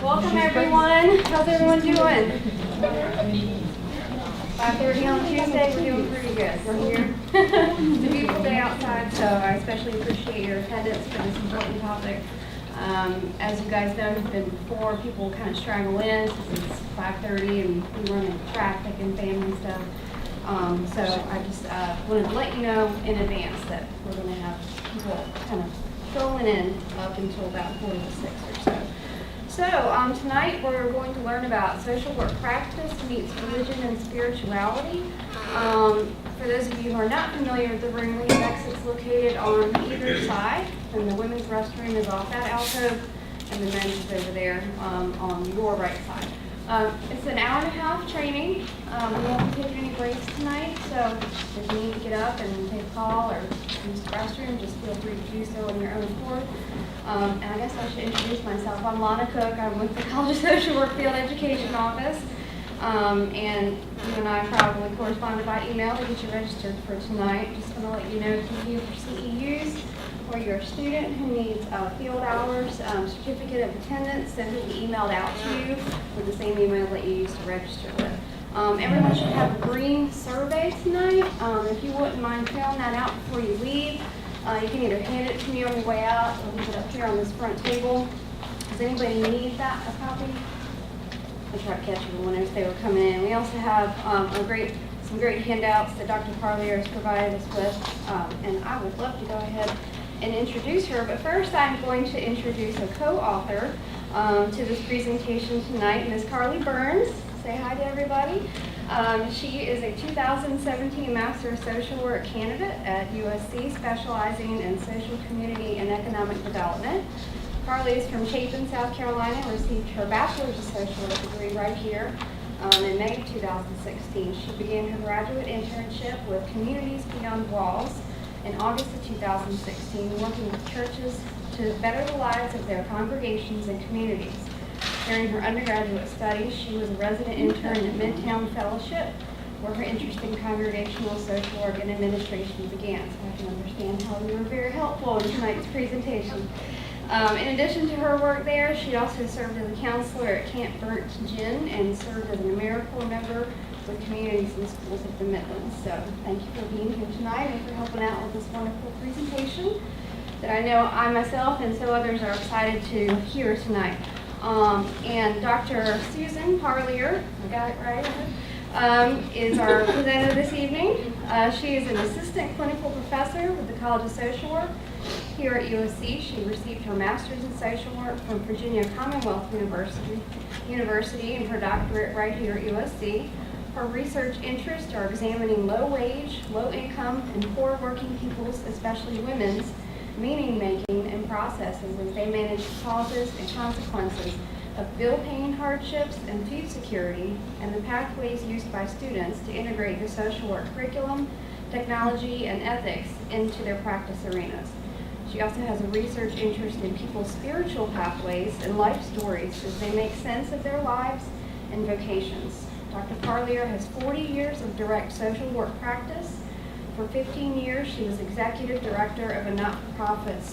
Welcome everyone. How's everyone doing? 5:30 on Tuesday, we're doing pretty good. We're here. It's a beautiful day outside, so I especially appreciate your attendance for this important topic. As you guys know, there's been 4 people kind of straggle in since it's 5:30 and we run into traffic and family stuff. So I just wanted to let you know in advance that we're going to have people kind of strolling in up until about 4 to 6 or so. So tonight we're going to learn about social work practice meets religion and spirituality. For those of you who are not familiar with the room, we have exits located on either side, and the women's restroom is off that alcove, and the men's is over there on your right side. It's an hour-and-a-half training. We won't be taking any breaks tonight, so if you need to get up and take a call or use the restroom, just feel free to do so on your own accord. And I guess I should introduce myself. I'm Lana Cook. I'm with the College of Social Work Field Education Office. And you and I probably corresponded by email to get you registered for tonight. Just going to let you know if you for CEUs or you're a student who needs field hours, certificate of attendance, then will be emailed out to you with the same email that you used to register with. Everyone should have a green survey tonight. If you wouldn't mind filling that out before you leave. You can either hand it to me on your way out or leave it up here on this front table. Does anybody need that, a copy? I try to catch everyone as they were coming in. We also have some great handouts that Dr. Parlier has provided us with, and I would love to go ahead and introduce her. But first, I'm going to introduce a co-author to this presentation tonight, Ms. Carly Burns. Say hi to everybody. She is a 2017 Master of Social Work candidate at USC, specializing in social, community, and economic development. Carly is from Chapin, South Carolina, and received her Bachelor's of Social Work degree right here in May of 2016. She began her graduate internship with Communities Beyond Walls in August of 2016, working with churches to better the lives of their congregations and communities. During her undergraduate studies, she was a resident intern at Midtown Fellowship, where her interest in congregational social work and administration began. So I can understand how you were very helpful in tonight's presentation. In addition to her work there, she also served as a counselor at Camp Burnt Gin and served as an AmeriCorps member with communities and schools of the Midlands. So thank you for being here tonight and for helping out with this wonderful presentation that I know I myself and so others are excited to hear tonight. And Dr. Susan Parlier, I got it right, is our presenter this evening. She is an assistant clinical professor with the College of Social Work here at USC. She received her master's in social work from Virginia Commonwealth University and her doctorate right here at USC. Her research interests are examining low wage, low income, and poor working peoples, especially women's, meaning making and processes as they manage the causes and consequences of bill-paying hardships and food security, and the pathways used by students to integrate the social work curriculum, technology, and ethics into their practice arenas. She also has a research interest in people's spiritual pathways and life stories as they make sense of their lives and vocations. Dr. Parlier has 40 years of direct social work practice. For 15 years, she was executive director of a not-for-profit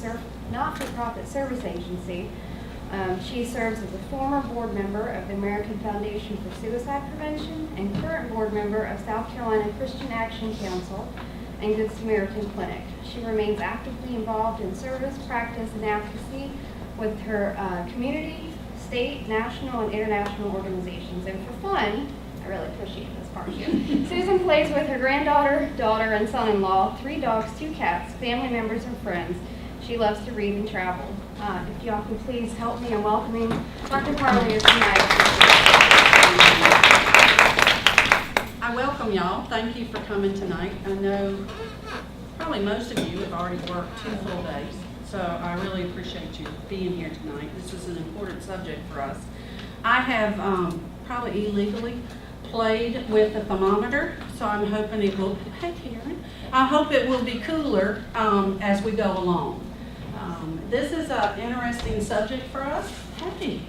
service agency. She serves as a former board member of the American Foundation for Suicide Prevention and current board member of South Carolina Christian Action Council and Good Samaritan Clinic. She remains actively involved in service, practice, and advocacy with her community, state, national, and international organizations. And for fun, I really appreciate this part here. Susan plays with her granddaughter, daughter, and son-in-law, 3 dogs, 2 cats, family members, and friends. She loves to read and travel. If y'all can please help me in welcoming Dr. Parlier tonight. I welcome y'all. Thank you for coming tonight. I know probably most of you have already worked 2 full days, so I really appreciate you being here tonight. This is an important subject for us. I have probably illegally played with the thermometer, so I'm hoping it will, hey Karen, I hope it will be cooler as we go along. This is an interesting subject for us. Hey.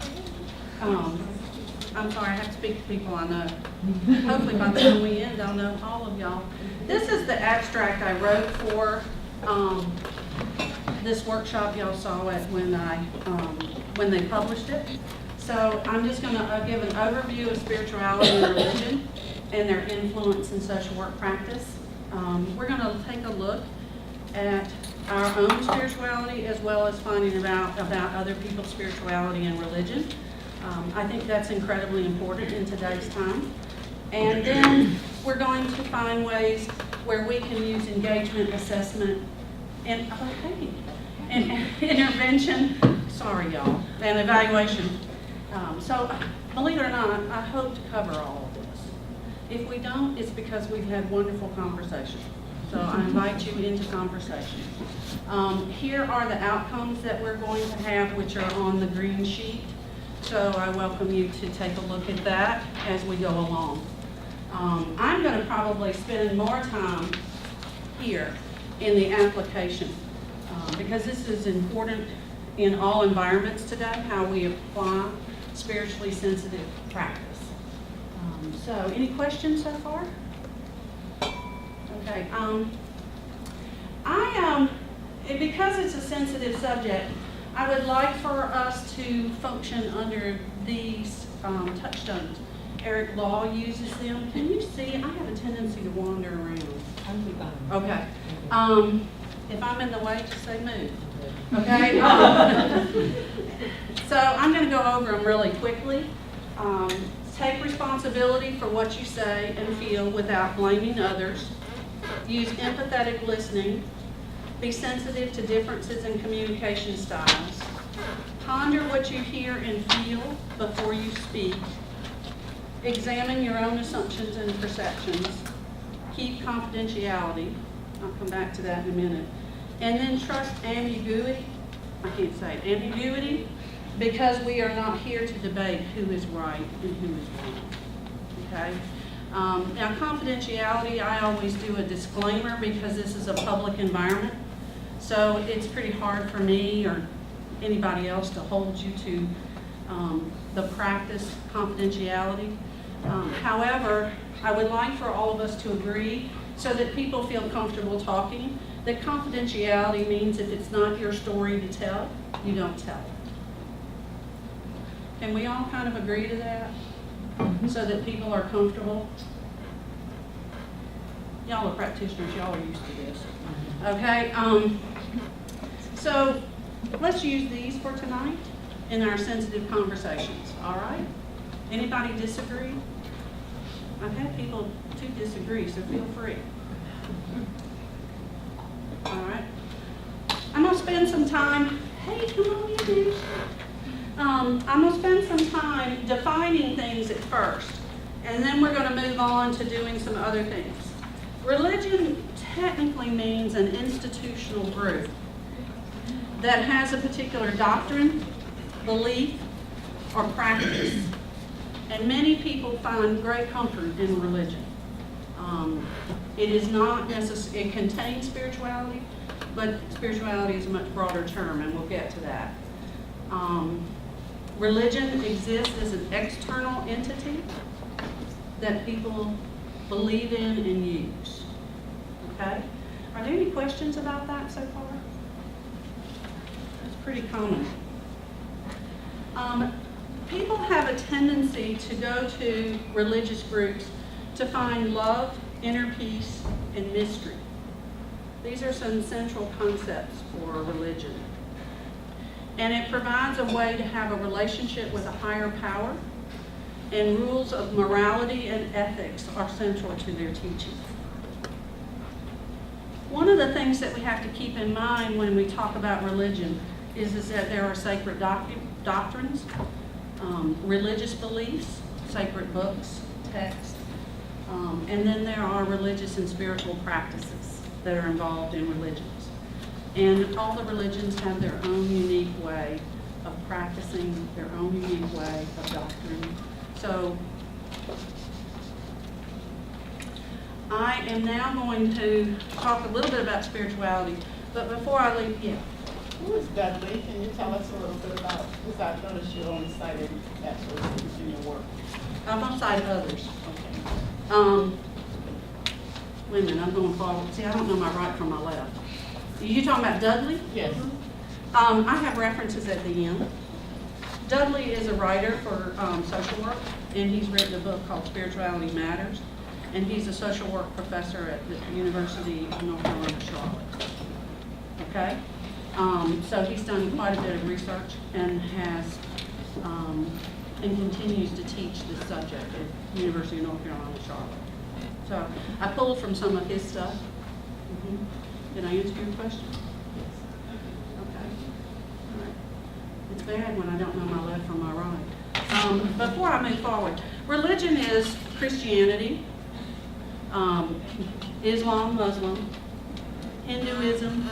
I'm sorry, I have to speak to people I know. Hopefully by the time we end, I'll know all of y'all. This is the abstract I wrote for this workshop. Y'all saw it when they published it. So I'm just going to give an overview of spirituality and religion and their influence in social work practice. We're going to take a look at our own spirituality as well as finding out about other people's spirituality and religion. I think that's incredibly important in today's time. And then we're going to find ways where we can use engagement, assessment, and intervention, sorry y'all, and evaluation. So believe it or not, I hope to cover all of this. If we don't, it's because we've had wonderful conversations. So I invite you into conversation. Here are the outcomes that we're going to have, which are on the green sheet. So I welcome you to take a look at that as we go along. I'm going to probably spend more time here in the application because this is important in all environments today, how we apply spiritually sensitive practice. So any questions so far? Okay. Because it's a sensitive subject, I would like for us to function under these touchstones. Eric Law uses them. Can you see? I have a tendency to wander around. Okay. If I'm in the way, just say move. Okay. So I'm going to go over them really quickly. Take responsibility for what you say and feel without blaming others. Use empathetic listening. Be sensitive to differences in communication styles. Ponder what you hear and feel before you speak. Examine your own assumptions and perceptions. Keep confidentiality. I'll come back to that in a minute. And then trust ambiguity. I can't say it. Ambiguity, because we are not here to debate who is right and who is wrong. Okay? Now, confidentiality, I always do a disclaimer because this is a public environment. So it's pretty hard for me or anybody else to hold you to the practice confidentiality. However, I would like for all of us to agree so that people feel comfortable talking, that confidentiality means if it's not your story to tell, you don't tell it. Can we all kind of agree to that? So that people are comfortable? Y'all are practitioners, y'all are used to this. Okay, so let's use these for tonight in our sensitive conversations, all right? Anybody disagree? I've had people to disagree, so feel free. All right. I'm going to spend some time, hey, come on in, dude. I'm going to spend some time defining things at first, and then we're going to move on to doing some other things. Religion technically means an institutional group that has a particular doctrine, belief, or practice. And many people find great comfort in religion. It is not necessarily, it contains spirituality, but spirituality is a much broader term, and we'll get to that. Religion exists as an external entity that people believe in and use. Okay? Are there any questions about that so far? That's pretty common. People have a tendency to go to religious groups to find love, inner peace, and mystery. These are some central concepts for religion. And it provides a way to have a relationship with a higher power, and rules of morality and ethics are central to their teaching. One of the things that we have to keep in mind when we talk about religion is that there are sacred doctrines, religious beliefs, sacred books, texts, and then there are religious and spiritual practices that are involved in religions. And all the religions have their own unique way of practicing, their own unique way of doctrine. So I am now going to talk a little bit about spirituality, but before I leave, yeah. Who is Dudley? Can you tell us a little bit about, because I've noticed you're only cited that person in your work. I'm going to cite others. Okay. Wait a minute, I'm going forward. See, I don't know my right from my left. Are you talking about Dudley? Yes. I have references at the end. Dudley is a writer for social work, and he's written a book called Spirituality Matters, and he's a social work professor at the University of North Carolina, Charlotte. Okay? So he's done quite a bit of research and has and continues to teach this subject at the University of North Carolina, Charlotte. So I pulled from some of his stuff. Did I answer your question? Okay. All right. It's bad when I don't know my left from my right. Before I move forward, religion is Christianity, Islam, Muslim, Hinduism,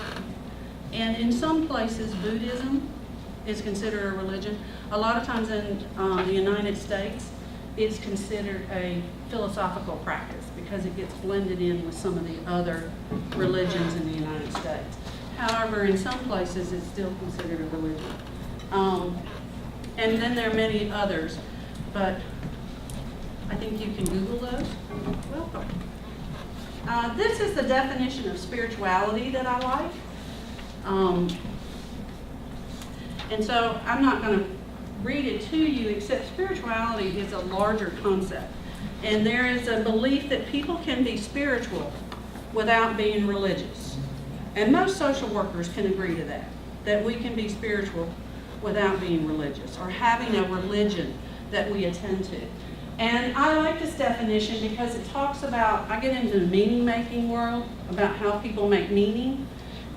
and in some places Buddhism is considered a religion. A lot of times in the United States, it's considered a philosophical practice because it gets blended in with some of the other religions in the United States. However, in some places, it's still considered a religion. And then there are many others, but I think you can Google those. Welcome. This is the definition of spirituality that I like. And so I'm not going to read it to you, except spirituality is a larger concept. And there is a belief that people can be spiritual without being religious. And most social workers can agree to that we can be spiritual without being religious or having a religion that we attend to. And I like this definition because it talks about, I get into the meaning-making world, about how people make meaning.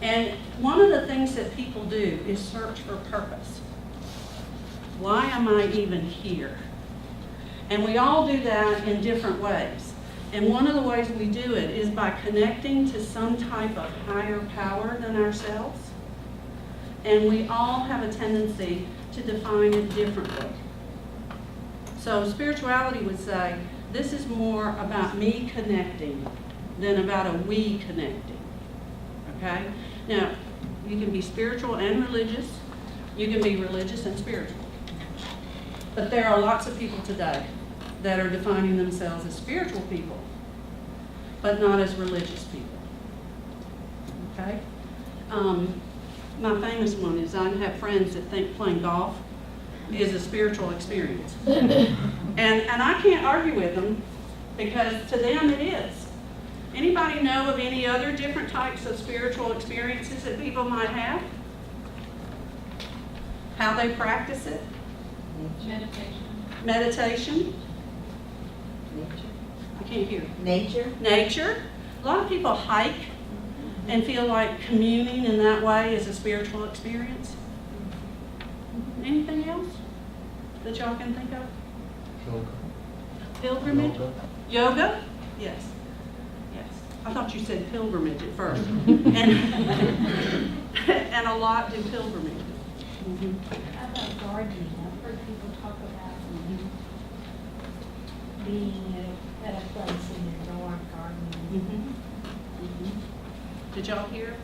And one of the things that people do is search for purpose. Why am I even here? And we all do that in different ways. And one of the ways we do it is by connecting to some type of higher power than ourselves. And we all have a tendency to define it differently. So spirituality would say, this is more about me connecting than about a we connecting. Okay? Now, you can be spiritual and religious. You can be religious and spiritual. But there are lots of people today that are defining themselves as spiritual people, but not as religious people. Okay? My famous one is I have friends that think playing golf is a spiritual experience. And I can't argue with them because to them it is. Anybody know of any other different types of spiritual experiences that people might have? How they practice it? Meditation. I can't hear. Nature. A lot of people hike and feel like communing in that way is a spiritual experience. Anything else that y'all can think of? Yoga. Pilgrimage? Yoga? Yes. I thought you said pilgrimage at first. And a lot do pilgrimages. How about gardening? I've heard people talk about being at a place in their yard gardening. Did y'all hear?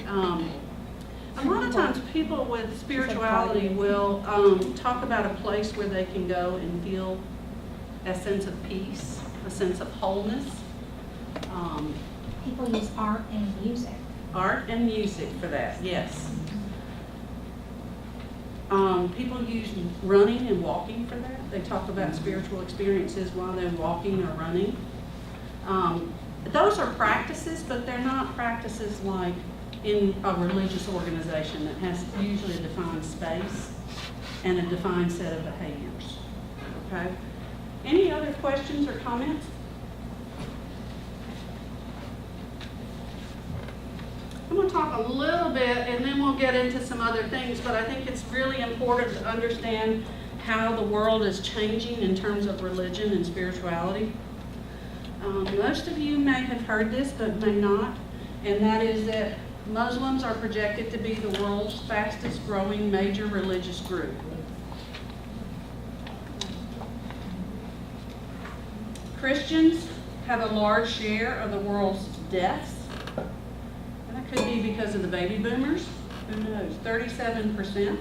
A lot of times people with spirituality will talk about a place where they can go and feel a sense of peace, a sense of wholeness. People use art and music. Art and music for that, yes. People use running and walking for that. They talk about spiritual experiences while they're walking or running. Those are practices, but they're not practices like in a religious organization that has usually a defined space and a defined set of behaviors. Okay? Any other questions or comments? I'm going to talk a little bit and then we'll get into some other things, but I think it's really important to understand how the world is changing in terms of religion and spirituality. Most of you may have heard this, but may not, and that is that Muslims are projected to be the world's fastest growing major religious group. Christians have a large share of the world's deaths. And that could be because of the baby boomers. Who knows? 37%.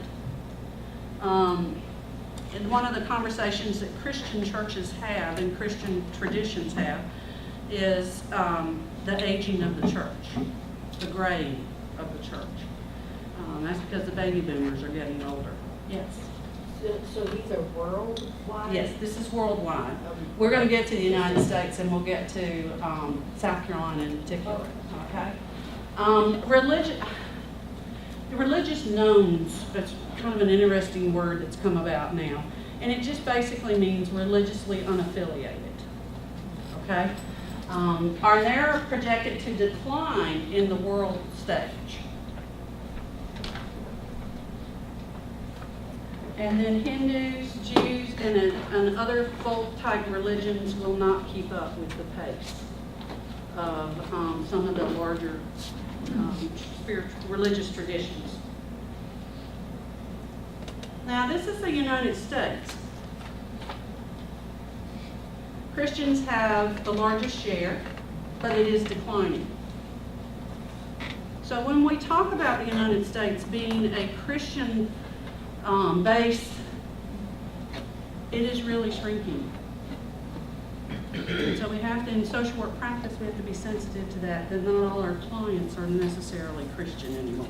And one of the conversations that Christian churches have and Christian traditions have is the aging of the church, the graying of the church. That's because the baby boomers are getting older. Yes? So these are worldwide? Yes, this is worldwide. We're going to get to the United States and we'll get to South Carolina in particular, okay? Religious knowns, that's kind of an interesting word that's come about now. And it just basically means religiously unaffiliated, okay? Are now projected to decline in the world stage. And then Hindus, Jews, and other folk-type religions will not keep up with the pace of some of the larger spiritual religious traditions. Now, this is the United States. Christians have the largest share, but it is declining. So when we talk about the United States being a Christian base, it is really shrinking. So we have to, in social work practice, we have to be sensitive to that not all our clients are necessarily Christian anymore.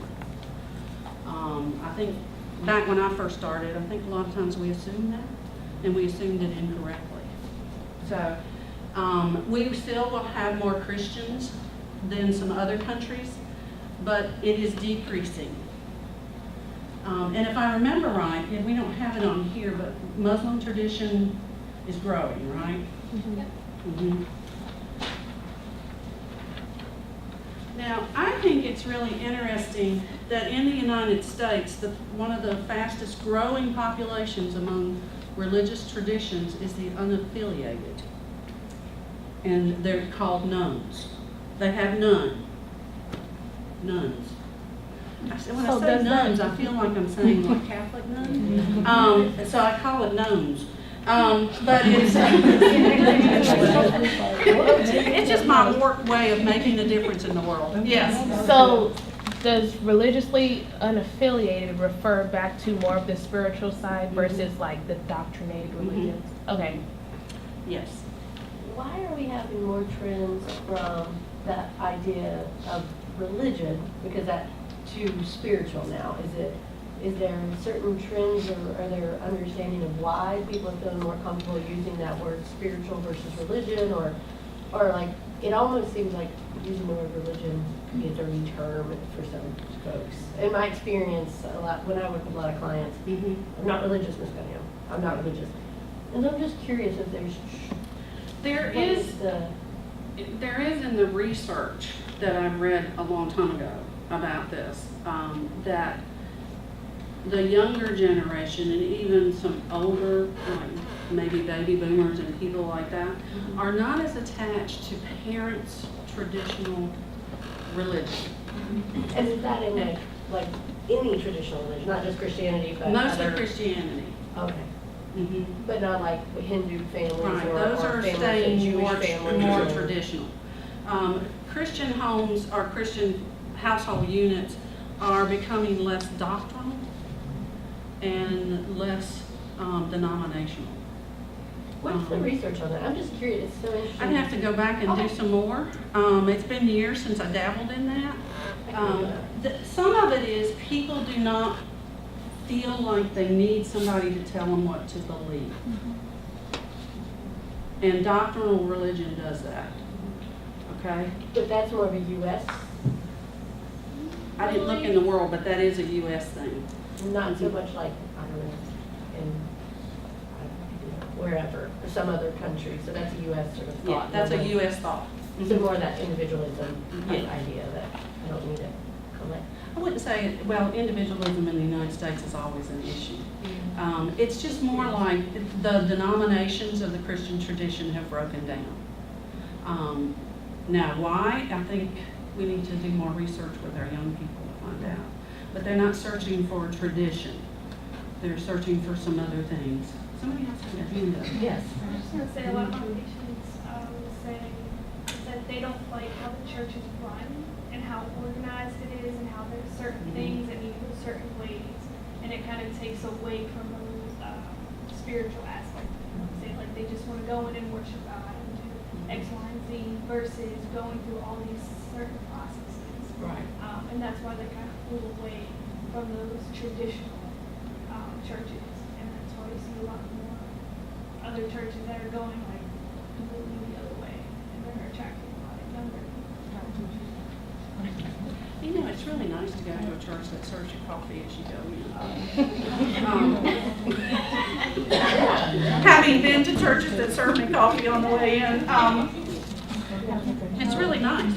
I think back when I first started, I think a lot of times we assumed that, and we assumed it incorrectly. So we still will have more Christians than some other countries, but it is decreasing. And if I remember right, and we don't have it on here, but Muslim tradition is growing, right? Mm-hmm. Mm-hmm. Now, I think it's really interesting that in the United States, one of the fastest growing populations among religious traditions is the unaffiliated. And they're called nuns. They have nuns. When I say nuns, I feel like I'm saying like Catholic nuns. So I call it nuns. But it's, it's just my way of making a difference in the world. Yes. So, does religiously unaffiliated refer back to more of the spiritual side versus like the doctrinated religions? Okay. Yes. Why are we having more trends from that idea of religion, because that to spiritual now? Is there certain trends or are there understanding of why people are feeling more comfortable using that word spiritual versus religion, or like it almost seems like using the word religion could be a dirty term for some folks. In my experience, a lot when I work with a lot of clients, I'm not religious, Ms. Cunningham. I'm not religious, and I'm just curious if There is in the research that I've read a long time ago about this, that the younger generation and even some older, like maybe baby boomers and people like that, are not as attached to parents' traditional religion. and is that in like any traditional religion, not just Christianity, but Mostly other? Christianity. Okay. Mm-hmm. But not like Hindu families Right, or those are families staying and more, Jewish families. more or- traditional. Christian homes or Christian household units are becoming less doctrinal and less denominational. What's the research on that? I'm just curious. It's so interesting. I'd have to go back and do some more. It's been years since I dabbled in that. Some of it is people do not feel like they need somebody to tell them what to believe. And doctrinal religion does that. Okay? But that's more of a U.S., I didn't look in the world, but that is a U.S. thing. not so much like, I don't know, in wherever, or some other country. So that's a U.S. sort of thought. Yeah, that's a U.S. thought. So more of that individualism type Yeah. idea that I don't need to collect. I wouldn't say, well, individualism in the United States is always an issue. It's just more like the denominations of the Christian tradition have broken down. Now, why? I think we need to do more research with our young people to find out. But they're not searching for tradition. They're searching for some other things. Somebody else had their hand up. Yes. I was just gonna say, a lot of my patients was saying that they don't like how the church is run and how organized it is and how there's certain things that need to go certain ways, and it kind of takes away from those spiritual aspect. Say like they just want to go in and worship God and do X, Y, and Z versus going through all these certain processes. Right. And that's why they kind of pull away from those traditional churches, and that's a lot more other churches that are going like completely the other way, and they're attracting a lot of younger people. You know, it's really nice to go to a church that serves you coffee as you go in. Having been to churches that serve me coffee on the way in, it's really nice.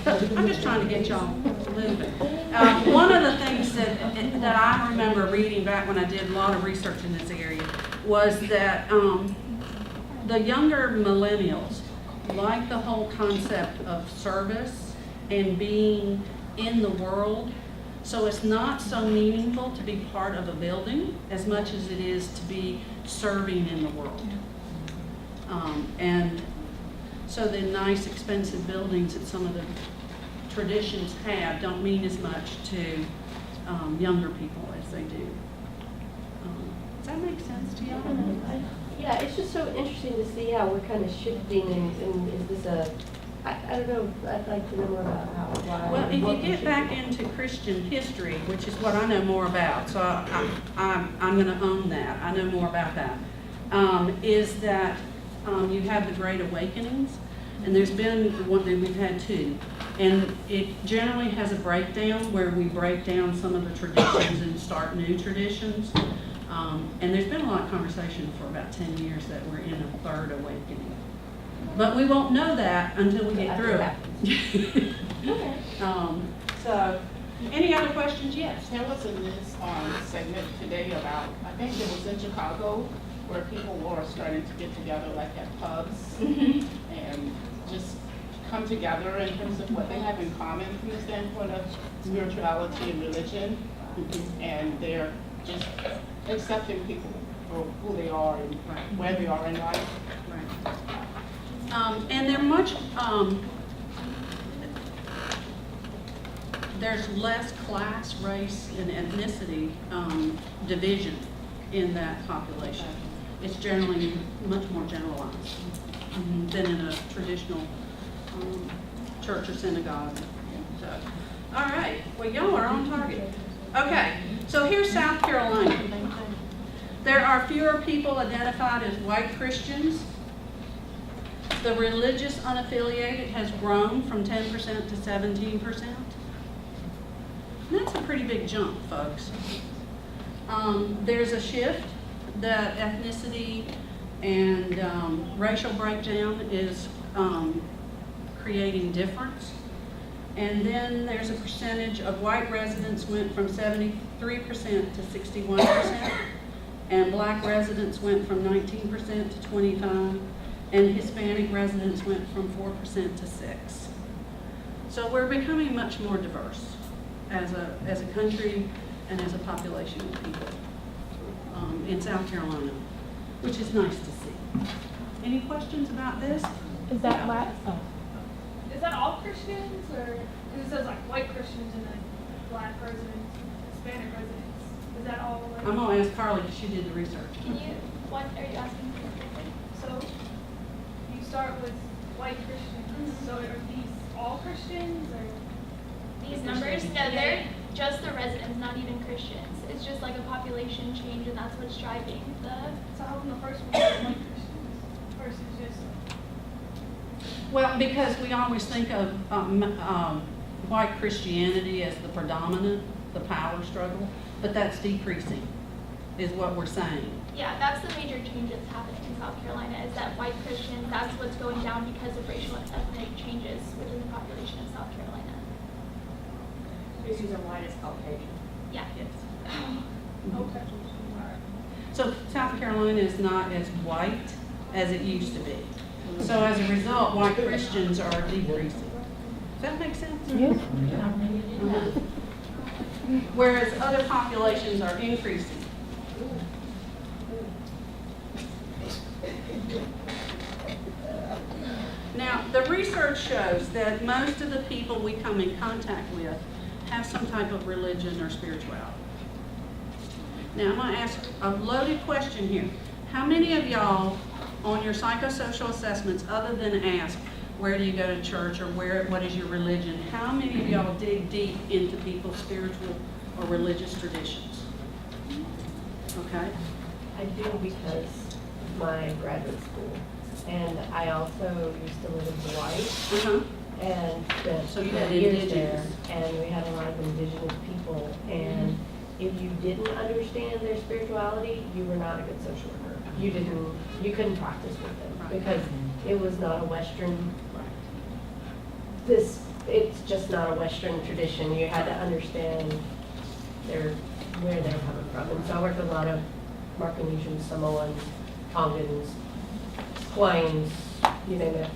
But I'm just trying to get y'all moving. One of the things that I remember reading back when I did a lot of research in this area was that the younger millennials like the whole concept of service and being in the world. So it's not so meaningful to be part of a building as much as it is to be serving in the world. And so the nice expensive buildings that some of the traditions have don't mean as much to younger people as they do. Does that make sense to y'all? Yeah, it's just so interesting to see how we're kind of shifting and is this I don't know, I'd like to know more about why. Well, if you get back into Christian history, which is what I know more about, so I'm going to own that. I know more about that. Is that you have the Great Awakenings, and there's been one that we've had two, and it generally has a breakdown where we break down some of the traditions and start new traditions. And there's been a lot of conversation for about 10 years that we're in a third awakening. But we won't know that until we get through it. So, any other questions? Yes. There was a news segment today about, I think it was in Chicago, where people were starting to get together like at pubs and just come together in terms of what they have in common from the standpoint of spirituality and religion. And they're just accepting people for who they are and where they are in life. Right. And they're much, there's less class, race, and ethnicity division in that population. It's generally much more generalized than in a traditional church or synagogue. So, all right, well, y'all are on target. Okay, so here's South Carolina. There are fewer people identified as white Christians. The religious unaffiliated has grown from 10% to 17%. And that's a pretty big jump, folks. There's a shift. The ethnicity and racial breakdown is creating difference. And then there's a percentage of white residents went from 73% to 61%, and black residents went from 19% to 25%, and Hispanic residents went from 4% to 6%. So we're becoming much more diverse as a country and as a population of people in South Carolina, which is nice to see. Any questions about this? Is that last? Oh. Is that all Christians, or because it says like white Christians and then black residents, Hispanic residents? Is that all? Like, I'm gonna ask Carly because she did the research. Can you, what are you asking for? so you start with white Christians. So are these all Christians, or These numbers? No, they're just the residents, not even Christians. It's just like a population change, and that's what's driving the. so how come the first one is white Christians versus just? Well, because we always think of white Christianity as the predominant, the power struggle, but that's decreasing, is what we're saying. Yeah, that's the major change that's happening in South Carolina, is that white Christians, that's what's going down because of racial and ethnic changes within the population of South Carolina. Just using white as Caucasian. Yeah. Yes. Okay. All right. So South Carolina is not as white as it used to be. So as a result, white Christians are decreasing. Does that make sense? Yes. Whereas other populations are increasing. Now, the research shows that most of the people we come in contact with have some type of religion or spirituality. Now, I'm going to ask a loaded question here. How many of y'all on your psychosocial assessments, other than ask, where do you go to church or what is your religion, how many of y'all dig deep into people's spiritual or religious traditions? Okay. I do because of my graduate school. And I also used to live in Hawaii and spent So you had years there. indigenous. And we had a lot of indigenous people. And if you didn't understand their spirituality, you were not a good social worker. You couldn't practice with them Right. because it was not a Western, Right. it's just not a Western tradition. You had to understand where they're coming from. And so I worked with a lot of Micronesians, Samoans, Tongans, Hawaiians, you name it,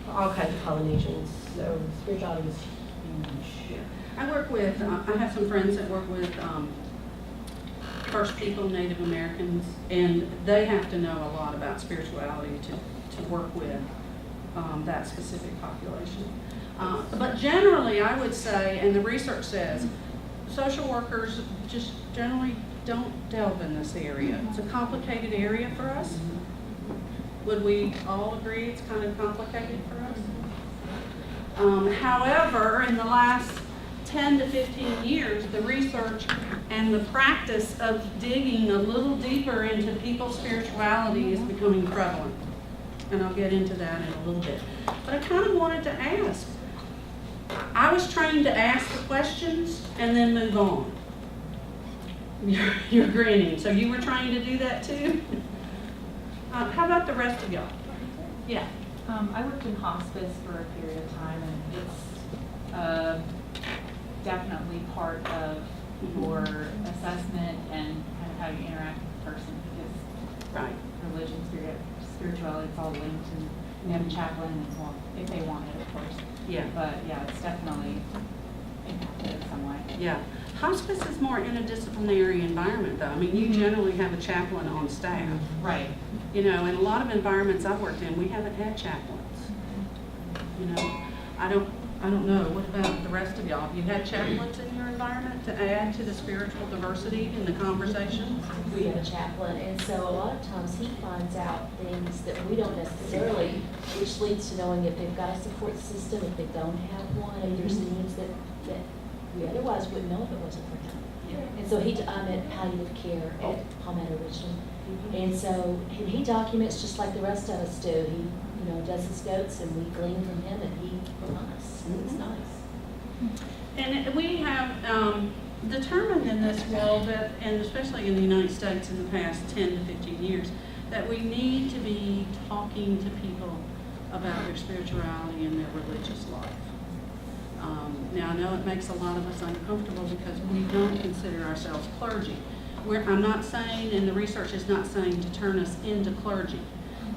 all kinds of Polynesians. So spirituality is huge. I work with, I have some friends that work with First People, Native Americans, and they have to know a lot about spirituality to work with that specific population. But generally, I would say, and the research says, social workers just generally don't delve in this area. It's a complicated area for us. Would we all agree it's kind of complicated for us? However, in the last 10 to 15 years, the research and the practice of digging a little deeper into people's spirituality is becoming prevalent. And I'll get into that in a little bit. But I kind of wanted to ask. I was trained to ask the questions and then move on. You're grinning. So you were trained to do that too? How about the rest of y'all? Yeah. I worked in hospice for a period of time, and it's definitely part of your assessment and kind of how you interact with the person, because Right. religion, spirituality, it's all linked, and we have a chaplain, and well, if they want it, of course. Yeah. But yeah, it's definitely impacted in some way. Yeah. Hospice is more in a disciplinary environment, though. I mean, you generally have a chaplain on staff. Right. You know, in a lot of environments I've worked in, we haven't had chaplains. You know, I don't know. What about the rest of y'all? Have you had chaplains in your environment to add to the spiritual diversity in the conversation? We have a chaplain, and so a lot of times he finds out things that we don't necessarily, which leads to knowing if they've got a support system, if they don't have one, if there's needs that we otherwise wouldn't know if it wasn't for him. And so I'm at palliative care at Palmetto Ridgeland. And so, and he documents just like the rest of us do. He, does his notes, and we glean from him, and he from us. And it's nice. And we have determined in this world, that, and especially in the United States in the past 10 to 15 years, that we need to be talking to people about their spirituality and their religious life. Now, I know it makes a lot of us uncomfortable because we don't consider ourselves clergy. I'm not saying, and the research is not saying to turn us into clergy.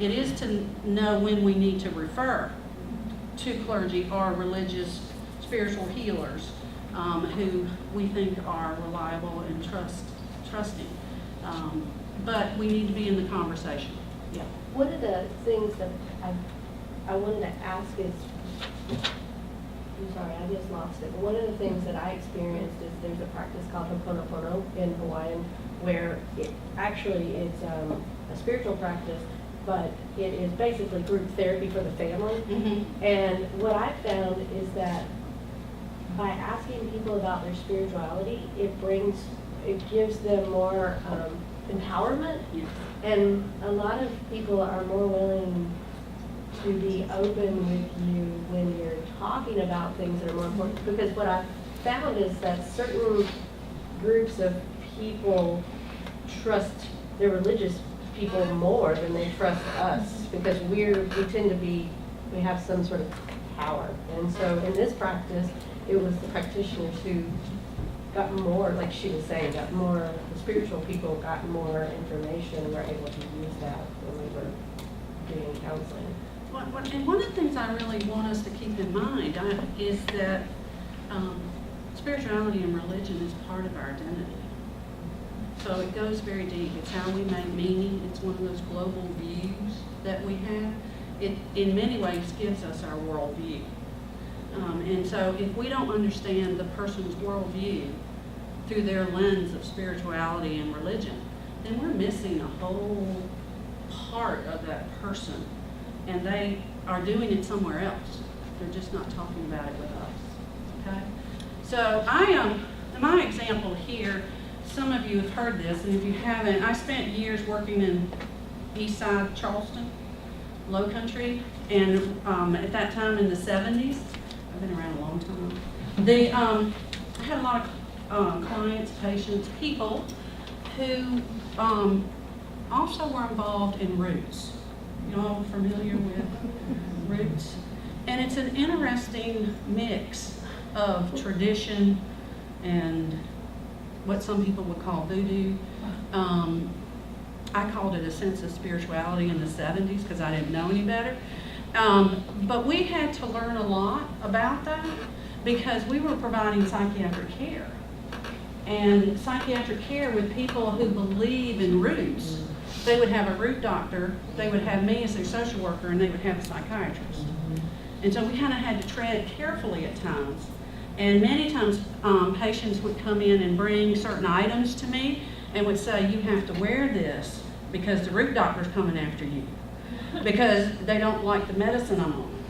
It is to know when we need to refer to clergy or religious spiritual healers who we think are reliable and trusting. But we need to be in the conversation. Yeah. One of the things that I wanted to ask is, I'm sorry, I just lost it. But one of the things that I experienced is there's a practice called Ho'oponopono in Hawaiian, where it's a spiritual practice, but it is basically group therapy for the family. Mm-hmm. And what I found is that by asking people about their spirituality, it gives them more empowerment. Yes. And a lot of people are more willing to be open with you when you're talking about things that are more important. Because what I found is that certain groups of people trust their religious people more than they trust us, because we have some sort of power. And so in this practice, it was the practitioners who got more, like she was saying, the spiritual people got more information and were able to use that when we were doing counseling. And one of the things I really want us to keep in mind is that spirituality and religion is part of our identity. So it goes very deep. It's how we make meaning. It's one of those global views that we have. It, in many ways, gives us our worldview. And so if we don't understand the person's worldview through their lens of spirituality and religion, then we're missing a whole part of that person. And they are doing it somewhere else. They're just not talking about it with us. Okay? So my example here, some of you have heard this, and if you haven't, I spent years working in east side Charleston, Low Country, and at that time in the 70s, I've been around a long time, I had a lot of clients, patients, people who also were involved in roots. You all familiar with roots? And it's an interesting mix of tradition and what some people would call voodoo. I called it a sense of spirituality in the 70s because I didn't know any better. But we had to learn a lot about that because we were providing psychiatric care. And psychiatric care with people who believe in roots. They would have a root doctor, they would have me as their social worker, and they would have a psychiatrist. And so we kind of had to tread carefully at times. And many times patients would come in and bring certain items to me and would say, you have to wear this because the root doctor's coming after you because they don't like the medicine I'm on.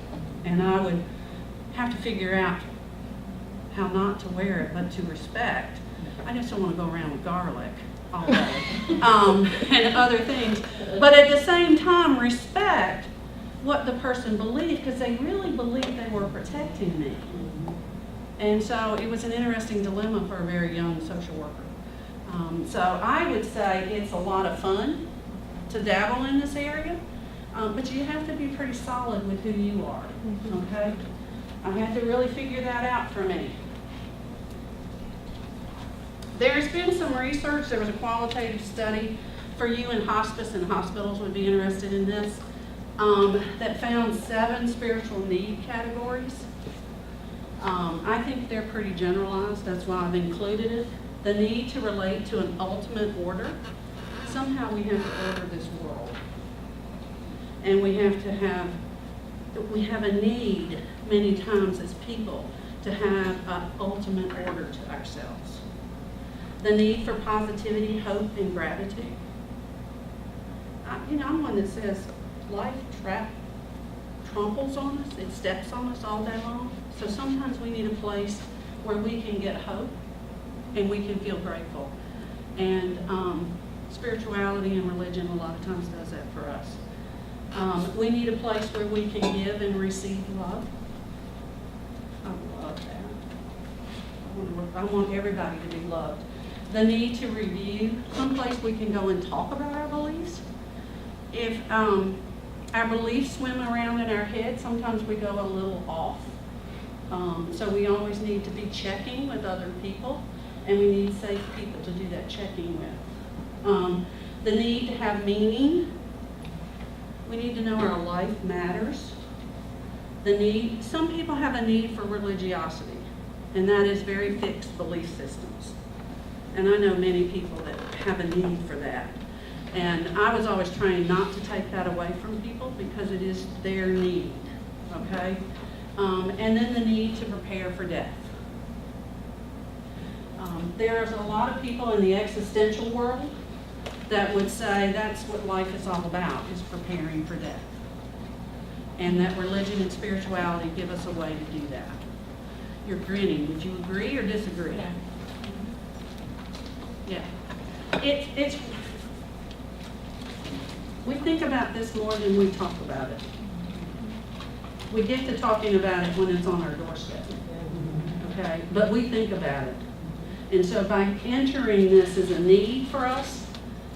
And I would have to figure out how not to wear it, but to respect. I just don't want to go around with garlic all day and other things. But at the same time, respect what the person believed because they really believed they were protecting me. And so it was an interesting dilemma for a very young social worker. So I would say it's a lot of fun to dabble in this area, but you have to be pretty solid with who you are, okay? I had to really figure that out for me. There's been some research, there was a qualitative study for you in hospice, and hospitals would be interested in this, that found 7 spiritual need categories. I think they're pretty generalized, that's why I've included it. The need to relate to an ultimate order. Somehow we have to order this world. And we have a need many times as people to have an ultimate order to ourselves. The need for positivity, hope, and gratitude. I'm one that says life tramples on us, it steps on us all day long. So sometimes we need a place where we can get hope and we can feel grateful. And spirituality and religion a lot of times does that for us. We need a place where we can give and receive love. I love that. I want everybody to be loved. The need to review, someplace we can go and talk about our beliefs. If our beliefs swim around in our head, sometimes we go a little off. So we always need to be checking with other people, and we need safe people to do that checking with. The need to have meaning. We need to know our life matters. Some people have a need for religiosity, and that is very fixed belief systems. And I know many people that have a need for that. And I was always trying not to take that away from people because it is their need, okay? And then the need to prepare for death. There's a lot of people in the existential world that would say that's what life is all about, is preparing for death. And that religion and spirituality give us a way to do that. You're grinning. Would you agree or disagree? Yeah. We think about this more than we talk about it. We get to talking about it when it's on our doorstep, okay? But we think about it. And so by entering this as a need for us,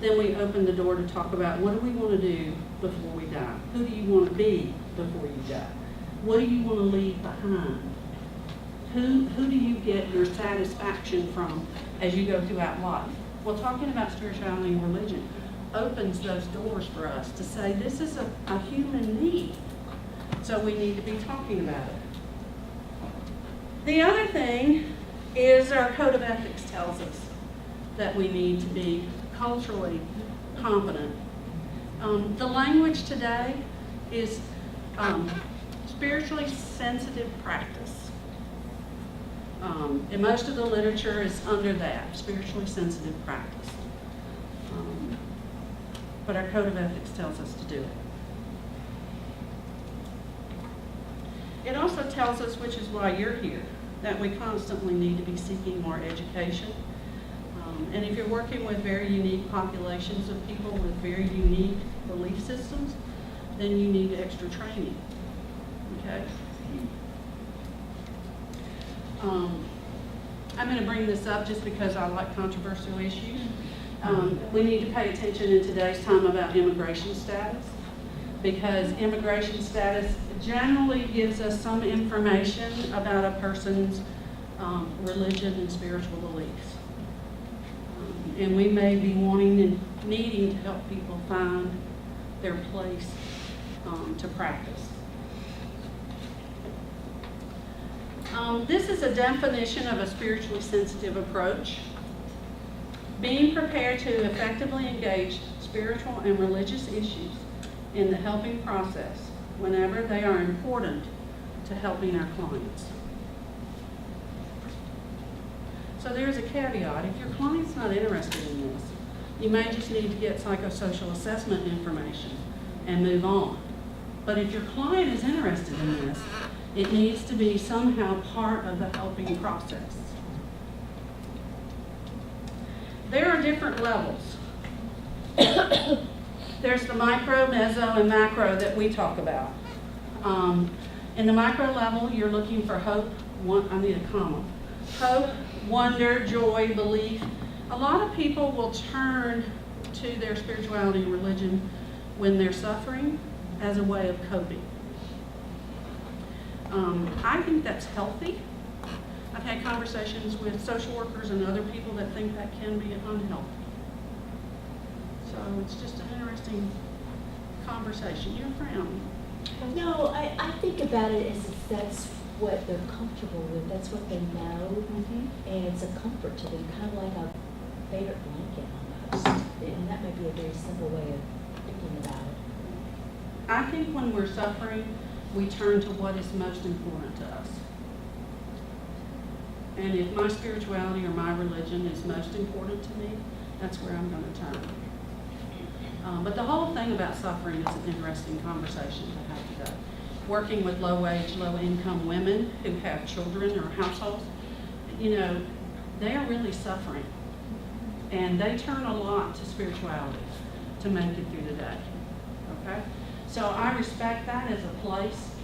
then we open the door to talk about what do we want to do before we die? Who do you want to be before you die? What do you want to leave behind? Who do you get your satisfaction from as you go throughout life? Well, talking about spirituality and religion opens those doors for us to say this is a human need. So we need to be talking about it. The other thing is our code of ethics tells us that we need to be culturally competent. The language today is spiritually sensitive practice. And most of the literature is under that, spiritually sensitive practice. But our code of ethics tells us to do it. It also tells us, which is why you're here, that we constantly need to be seeking more education And if you're working with very unique populations of people with very unique belief systems, then you need extra training, okay? I'm going to bring this up just because I like controversial issues. We need to pay attention in today's time about immigration status, because immigration status generally gives us some information about a person's religion and spiritual beliefs. And we may be wanting and needing to help people find their place to practice. This is a definition of a spiritually sensitive approach. Being prepared to effectively engage spiritual and religious issues in the helping process whenever they are important to helping our clients. So there's a caveat. If your client's not interested in this, you may just need to get psychosocial assessment information and move on. But if your client is interested in this, it needs to be somehow part of the helping process. There are different levels. There's the micro, meso, and macro that we talk about. In the micro level, you're looking for hope. I need a comma. Hope, wonder, joy, belief. A lot of people will turn to their spirituality and religion when they're suffering as a way of coping. I think that's healthy. I've had conversations with social workers and other people that think that can be unhealthy. So it's just an interesting conversation. You're frowning. No, I think about it as if that's what they're comfortable with, that's what they know, and it's a comfort to them, kind of like a favorite blanket almost. And that might be a very simple way of thinking about it. I think when we're suffering, we turn to what is most important to us. And if my spirituality or my religion is most important to me, that's where I'm going to turn. But the whole thing about suffering is an interesting conversation to have today. Working with low-wage, low-income women who have children or households, you know, they are really suffering. And they turn a lot to spirituality to make it through the day, okay? So I respect that as a place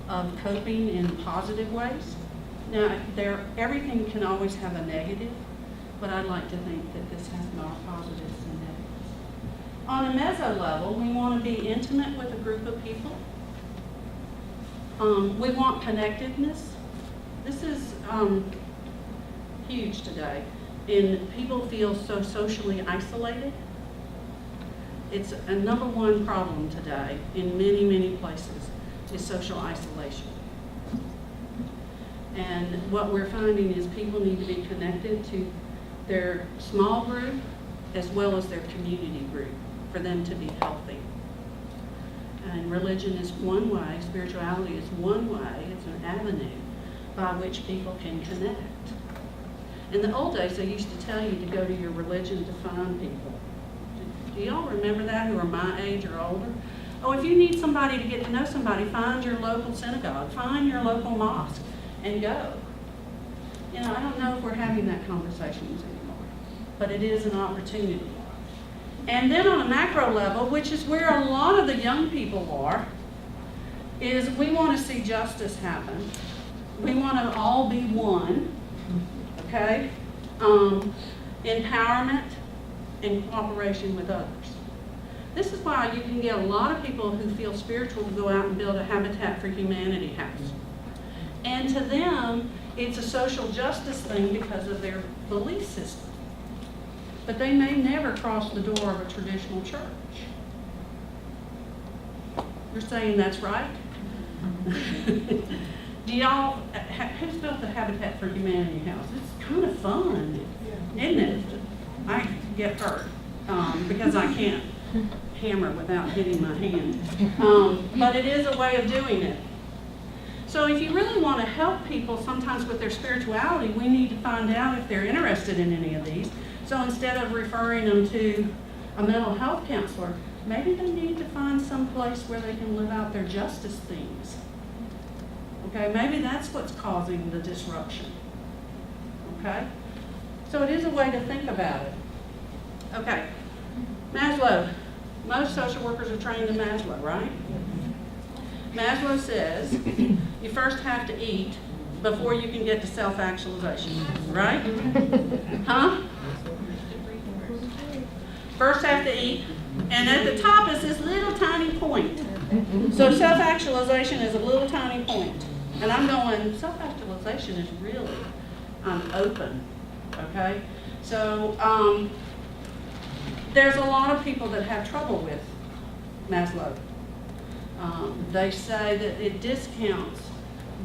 of coping in positive ways. Now, everything can always have a negative, but I'd like to think that this has more positives than negatives. On a meso level, we want to be intimate with a group of people. We want connectedness. This is huge today. And people feel so socially isolated. It's a number one problem today in many, many places is social isolation. And what we're finding is people need to be connected to their small group as well as their community group for them to be healthy. And religion is one way, spirituality is one way, it's an avenue by which people can connect. In the old days, they used to tell you to go to your religion to find people. Do y'all remember that who are my age or older? Oh, if you need somebody to get to know somebody, find your local synagogue, find your local mosque, and go. You know, I don't know if we're having that conversations anymore, but it is an opportunity. And then on a macro level, which is where a lot of the young people are, is we want to see justice happen. We want to all be one, okay? Empowerment and cooperation with others. This is why you can get a lot of people who feel spiritual to go out and build a Habitat for Humanity house. And to them, it's a social justice thing because of their belief system. But they may never cross the door of a traditional church. You're saying that's right? Do y'all, who's built the Habitat for Humanity house? It's kind of fun, isn't it? I get hurt because I can't hammer without hitting my hand. But it is a way of doing it. So if you really want to help people sometimes with their spirituality, we need to find out if they're interested in any of these. So instead of referring them to a mental health counselor, maybe they need to find some place where they can live out their justice themes. Okay, maybe that's what's causing the disruption. Okay? So it is a way to think about it. Okay. Maslow. Most social workers are trained in Maslow, right? Maslow says you first have to eat before you can get to self-actualization, right? Huh? First have to eat, and at the top is this little tiny point. So self-actualization is a little tiny point. And I'm going, self-actualization is really, I'm open, okay? So there's a lot of people that have trouble with Maslow. They say that it discounts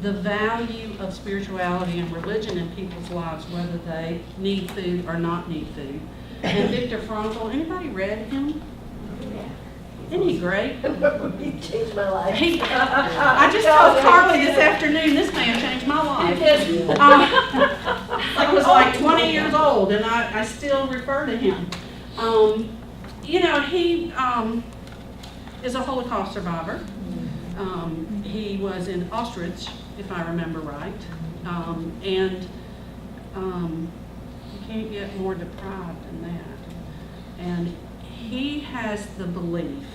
the value of spirituality and religion in people's lives, whether they need food or not need food. And Viktor Frankl, anybody read him? Isn't he great? He changed my life. I just told Carly this afternoon, this man changed my life. I was like 20 years old, and I still refer to him. You know, he is a Holocaust survivor. He was in Auschwitz, if I remember right. And you can't get more deprived than that. And he has the belief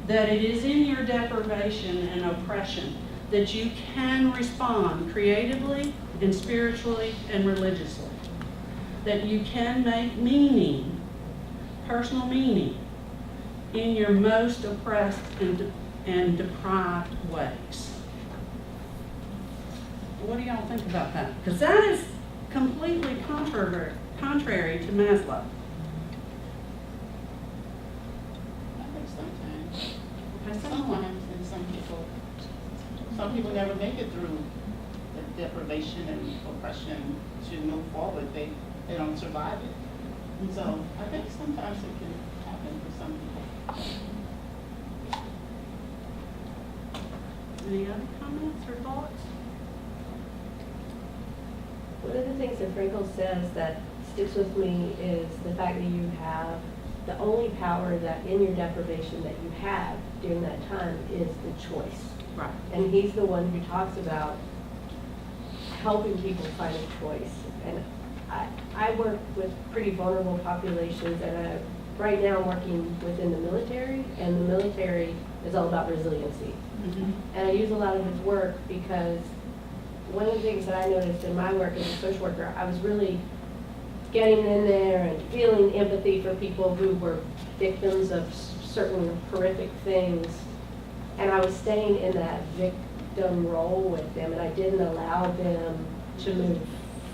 that it is in your deprivation and oppression that you can respond creatively and spiritually and religiously. That you can make meaning, personal meaning, in your most oppressed and deprived ways. What do y'all think about that? Because that is completely contrary to Maslow. I think sometimes. Okay, Sometimes, and some people never make it through the deprivation and oppression to move forward. They don't survive it. So I think sometimes it can happen for some people. Any other comments or thoughts? One of the things that Frankl says that sticks with me is the fact that you have the only power that in your deprivation that you have during that time is the choice. Right. And he's the one who talks about helping people find a choice. And I work with pretty vulnerable populations, and right now I'm working within the military, and the military is all about resiliency. Mm-hmm. And I use a lot of his work because one of the things that I noticed in my work as a social worker, I was really getting in there and feeling empathy for people who were victims of certain horrific things. And I was staying in that victim role with them, and I didn't allow them to move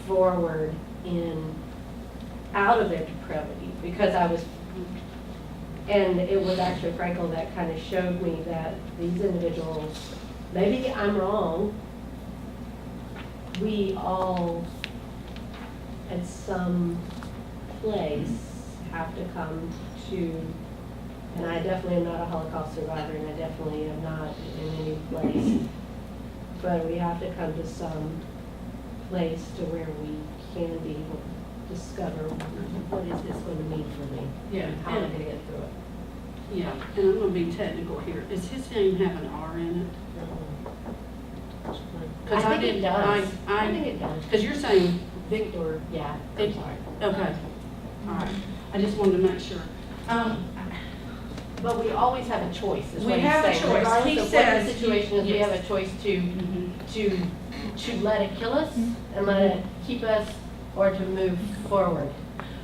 forward out of their depravity because I was, and it was actually Frankl that kind of showed me that these individuals, maybe I'm wrong, we all at some place have to come to, and I definitely am not a Holocaust survivor, and I definitely am not in any place, but we have to come to some place to where we can be able to discover what is this going to mean for me? Yeah. How am I going to get through it? Yeah, and I'm going to be technical here. Does his name have an R in it? I think it does. I think it does. Because you're saying, Victor, yeah, I'm It- sorry. okay, all right. I just wanted to make sure. But we always have a choice, is We what he's have a saying. choice. Regardless He of what says the situation is, we yes. have a choice Mhm. to let it kill us and let it keep us, or to move forward.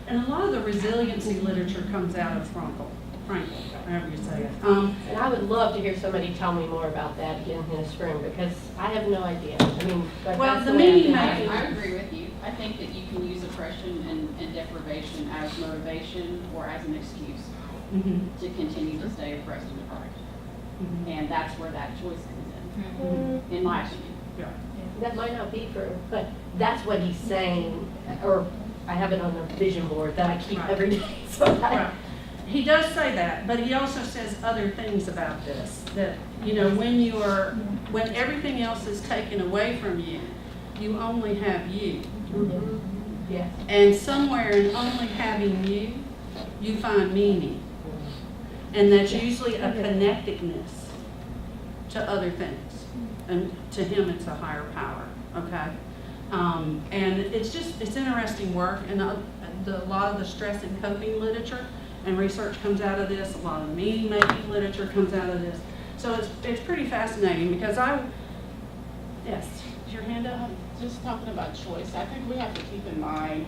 And a lot of the resiliency literature comes out of Frankl, however you say it. And I would love to hear somebody tell me more about that in this room, because I have no idea. I mean, but Well, that's the the way I've meaning been making- having I agree with you. I think that you can use oppression and deprivation as motivation or as an excuse Mhm. to continue to stay oppressed and deprived. Mhm. And that's where that choice comes in my opinion. Yeah. That might not be for, but that's what he's saying, or I have it on a vision board that I keep Right. every day. So Right. He does say that, but he also says other things about this, that, you know, when everything else is taken away from you, you only have you. Yes. And somewhere in only having you, you find meaning. And that's usually a connectedness to other things. And to him, it's a higher power, okay? And it's interesting work, and a lot of the stress and coping literature and research comes out of this. A lot of the meaning-making literature comes out of this. So it's pretty fascinating because yes, is your hand up? Just talking about choice, I think we have to keep in mind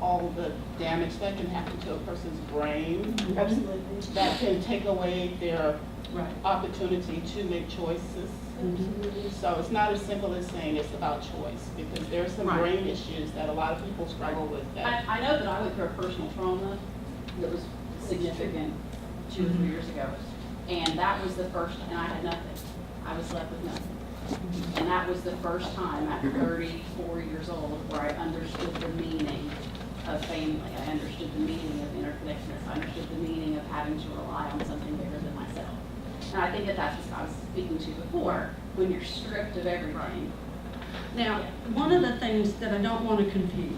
all the damage that can happen to a person's brain Absolutely. that can take away their Right. opportunity to make choices. So it's not as simple as saying it's about choice, because there's some Right. brain issues that a lot of people struggle with. That I know that I went through a personal trauma that was significant 2 or 3 years ago. And that was the first, and I had nothing. I was left with nothing. And that was the first time at 34 years old where I understood the meaning of family. I understood the meaning of interconnectedness. I understood the meaning of having to rely on something bigger than myself. And I think that that's what I was speaking to before, when you're stripped of everything. Now, one of the things that I don't want to confuse,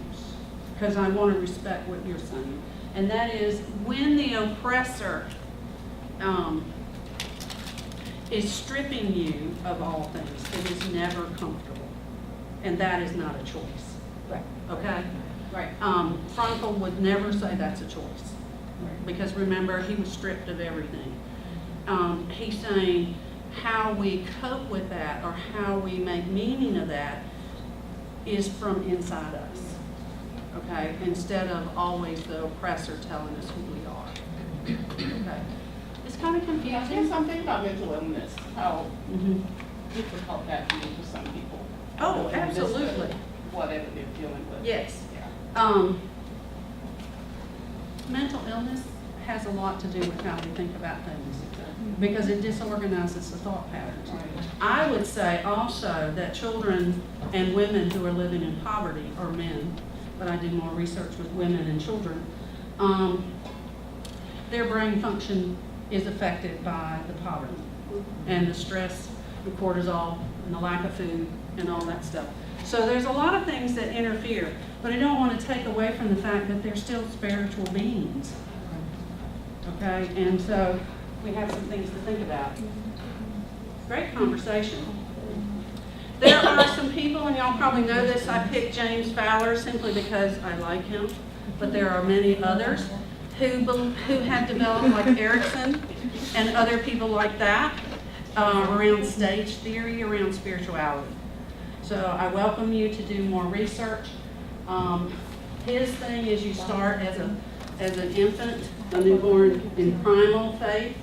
because I want to respect what you're saying, and that is when the oppressor is stripping you of all things, it is never comfortable. And that is not a choice. Right. Okay? Right. Frankl would never say that's a choice. Because remember, he was stripped of everything. He's saying how we cope with that or how we make meaning of that is from inside us. Okay? Instead of always the oppressor telling us who we are. Okay? It's kind of Yeah, there's confusing. something about mental illness, how Mhm. difficult that can be for some people. Oh, In the midst of absolutely. Whatever they're dealing with. Yes. Yeah. Mental illness has a lot to do with how we think about things because it disorganizes the thought patterns. I would say also that children and women who are living in poverty, or men, but I did more research with women and children, their brain function is affected by the poverty and the stress, the cortisol, and the lack of food, and all that stuff. So there's a lot of things that interfere, but I don't want to take away from the fact that they're still spiritual beings. Okay, and so we have some things to think about. Great conversation. There are some people, and y'all probably know this, I picked James Fowler simply because I like him, but there are many others who have developed, like Erickson and other people like that, around stage theory, around spirituality. So I welcome you to do more research. His thing is you start as an infant, a newborn in primal faith,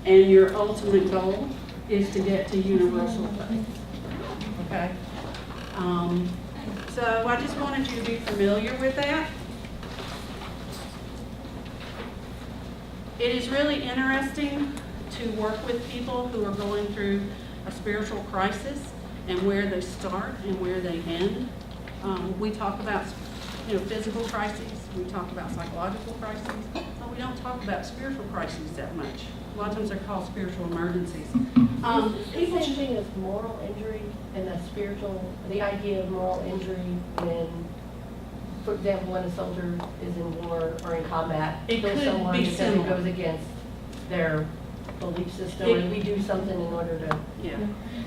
and your ultimate goal is to get to universal faith. Okay? So I just wanted you to be familiar with that. It is really interesting to work with people who are going through a spiritual crisis and where they start and where they end. We talk about physical crises, we talk about psychological crises, but we don't talk about spiritual crises that much. A lot of times they're called spiritual emergencies. The same thing as moral injury and the idea of moral injury when, for example, when a soldier is in war or in combat, It kills could someone be because similar. it goes against their belief system, and we do something in order to. Yeah,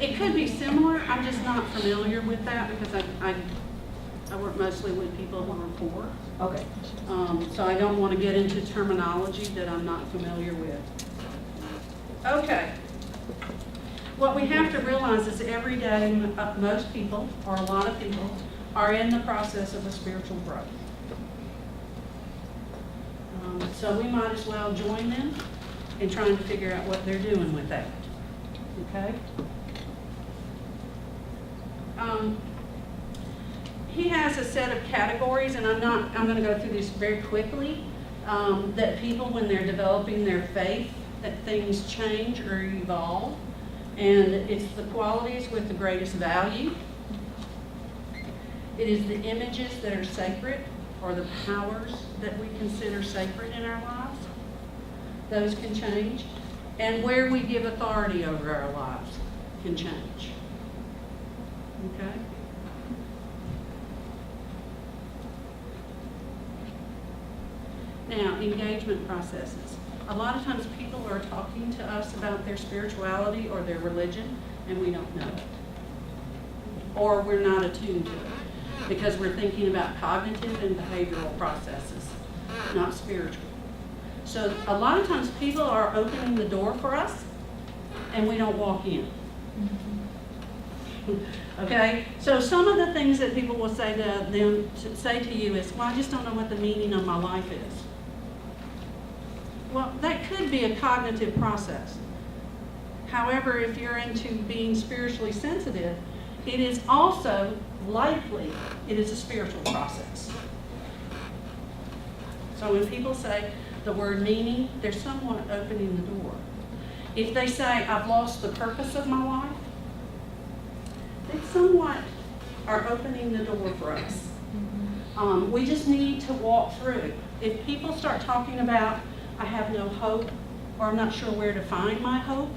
it could be similar. I'm just not familiar with that because I work mostly with people who are poor. Okay. So I don't want to get into terminology that I'm not familiar with. Okay. What we have to realize is every day, most people, or a lot of people, are in the process of a spiritual growth. So we might as well join them in trying to figure out what they're doing with that. Okay? He has a set of categories, and I'm going to go through this very quickly, that people, when they're developing their faith, that things change or evolve. And it's the qualities with the greatest value. It is the images that are sacred, or the powers that we consider sacred in our lives. Those can change. And where we give authority over our lives can change. Okay? Now, engagement processes. A lot of times people are talking to us about their spirituality or their religion, and we don't know it. Or we're not attuned to it because we're thinking about cognitive and behavioral processes, not spiritual. So a lot of times people are opening the door for us and we don't walk in. Okay, so some of the things that people will say to them, say to you is, well, I just don't know what the meaning of my life is. Well, that could be a cognitive process. However, if you're into being spiritually sensitive, it is also likely it is a spiritual process. So when people say the word meaning, they're somewhat opening the door. If they say, I've lost the purpose of my life, they somewhat are opening the door for us. We just need to walk through. If people start talking about, I have no hope, or I'm not sure where to find my hope,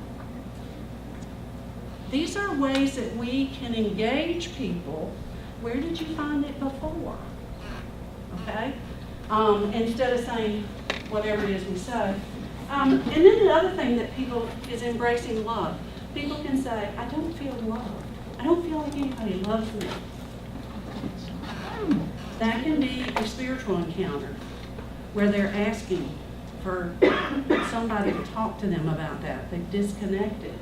these are ways that we can engage people. Where did you find it before? Okay? Instead of saying whatever it is we say. And then the other thing that people is embracing love. People can say, I don't feel loved. I don't feel like anybody loves me. That can be a spiritual encounter where they're asking for somebody to talk to them about that. They've disconnected.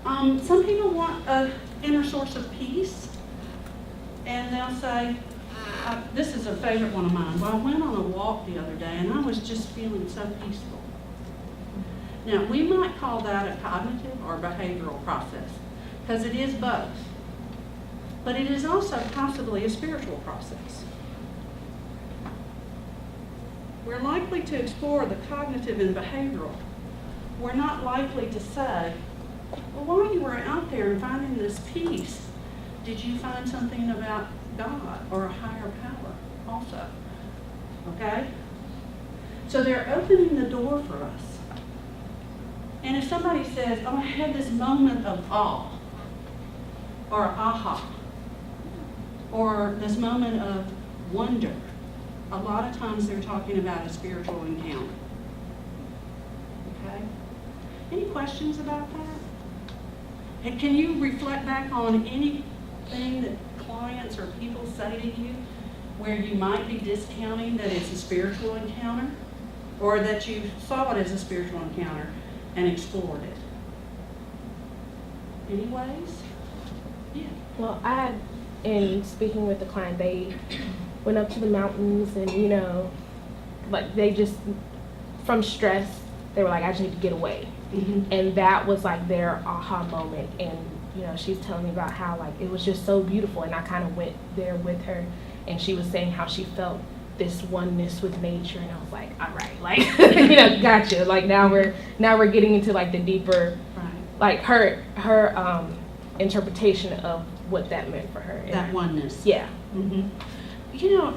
Some people want an inner source of peace, and they'll say, this is a favorite one of mine. Well, I went on a walk the other day, and I was just feeling so peaceful. Now, we might call that a cognitive or behavioral process, because it is both. But it is also possibly a spiritual process. We're likely to explore the cognitive and behavioral. We're not likely to say, well, while you were out there and finding this peace, did you find something about God or a higher power also? Okay? So they're opening the door for us. And if somebody says, oh, I had this moment of awe, or aha, or this moment of wonder, a lot of times they're talking about a spiritual encounter. Okay? Any questions about that? And can you reflect back on anything that clients or people say to you where you might be discounting that it's a spiritual encounter, or that you saw it as a spiritual encounter and explored it? Any ways? Yeah. Well, in speaking with the client, they went up to the mountains and, like they just, from stress, they were like, I just need to get away. Mm-hmm. And that was like their aha moment. And, she's telling me about how like it was just so beautiful. And I kind of went there with her, and she was saying how she felt this oneness with nature. And I was like, all right, like, gotcha. Like now we're getting into like the deeper, Right. like her interpretation of what that meant for her. And That oneness. yeah. Mm-hmm.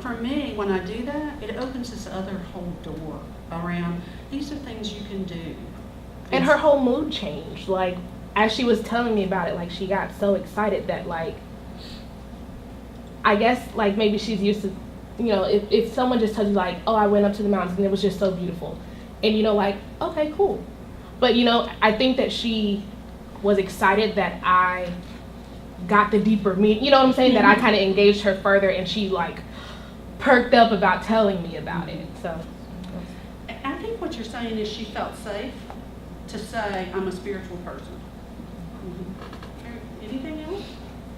For me, when I do that, it opens this other whole door around, these are things you can do. And her whole mood changed. Like, as she was telling me about it, like, she got so excited that, like, I guess, like, maybe she's used to, if someone just tells you, like, oh, I went up to the mountains and it was just so beautiful. And, like, okay, cool. But, I think that she was excited that I got the deeper meaning. You know what I'm saying? That I kind of engaged her further, and she, like, perked up about telling me about it. So I think what you're saying is she felt safe to say, I'm a spiritual person. Mm-hmm. Anything else?